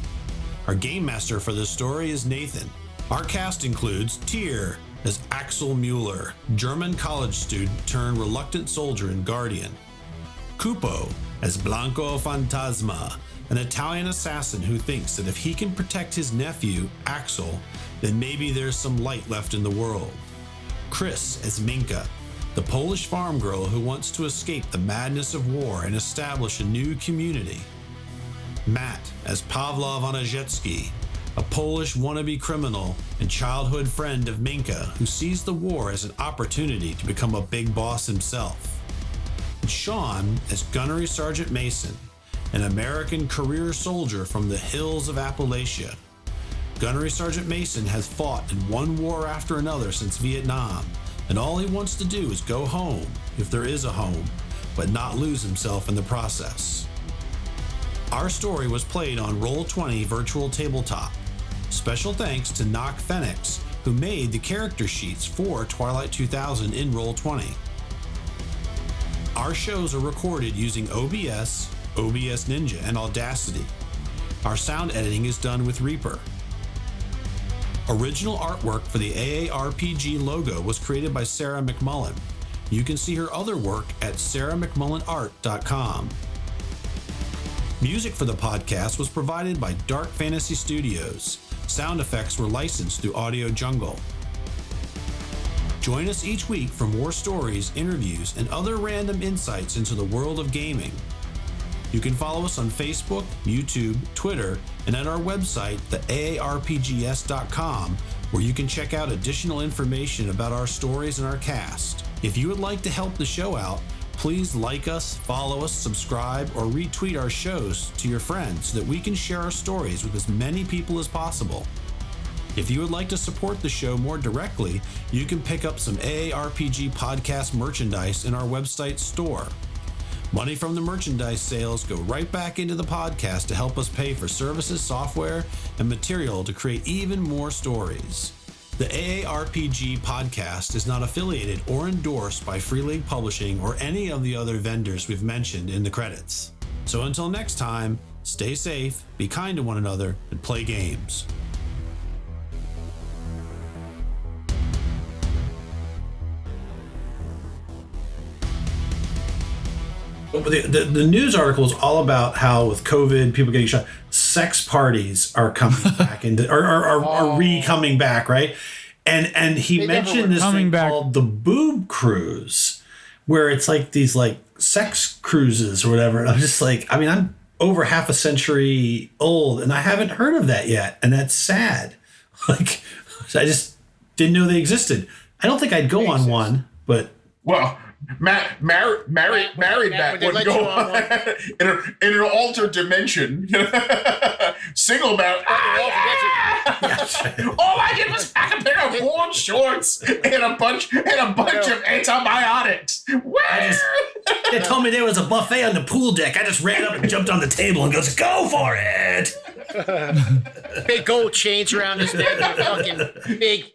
Our game master for this story is Nathan. Our cast includes Tyr as Axel Mueller, German college student turned reluctant soldier and guardian. Cupo as Blanco Fantasma, an Italian assassin who thinks that if he can protect his nephew, Axel, then maybe there's some light left in the world. Chris as Minka, the Polish farm girl who wants to escape the madness of war and establish a new community. Matt as Pavlov Onajecki, a Polish wannabe criminal and childhood friend of Minka who sees the war as an opportunity to become a big boss himself. And Sean as Gunny Sgt Mason, an American career soldier from the hills of Appalachia. Gunny Sgt Mason has fought in one war after another since Vietnam, and all he wants to do is go home, if there is a home, but not lose himself in the process. Our story was played on Roll20 Virtual Tabletop. Special thanks to Knock Phoenix, who made the character sheets for Twilight 2000 in Roll20. Our shows are recorded using OBS, OBS Ninja, and Audacity. Our sound editing is done with Reaper. Original artwork for the AARPG logo was created by Sarah McMullen. You can see her other work at sarahmcmullenart.com. Music for the podcast was provided by Dark Fantasy Studios. Sound effects were licensed through Audio Jungle. Join us each week for more stories, interviews, and other random insights into the world of gaming. You can follow us on Facebook, YouTube, Twitter, and at our website, theaarpgs.com, where you can check out additional information about our stories and our cast. If you would like to help the show out, please like us, follow us, subscribe, or retweet our shows to your friends so that we can share our stories with as many people as possible. If you would like to support the show more directly, you can pick up some AARPG podcast merchandise in our website store. Money from the merchandise sales go right back into the podcast to help us pay for services, software, and material to create even more stories. The AARPG podcast is not affiliated or endorsed by Free League Publishing or any of the other vendors we've mentioned in the credits. So until next time, stay safe, be kind to one another, and play games. The news article is all about how with COVID, people getting shot, sex parties are coming back and are re-coming back, right? And he mentioned this thing called the boob cruise, where it's like these like sex cruises or whatever. And I'm just like, I mean, I'm over half a century old and I haven't heard of that yet. And that's sad. Like, I just didn't know they existed. I don't think I'd go on one, but. Well, Matt married Matt would go on in an altered dimension. Single Matt. All I did was pack a pair of worn shorts and a bunch of antibiotics. They told me there was a buffet on the pool deck. I just ran up and jumped on the table and goes, "Go for it!" Big gold chains around his neck, and fucking big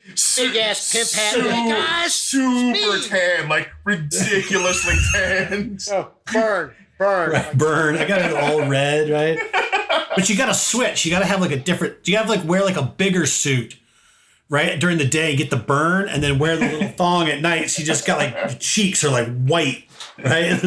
ass pimp hat. Hey guys, super tan, like ridiculously tan. Oh, burn. I got it all red, right? But you got to switch. You got to have like a different. You have to like wear like a bigger suit, right? During the day, get the burn, and then wear the little thong at night. So you just got like the cheeks are like white, right?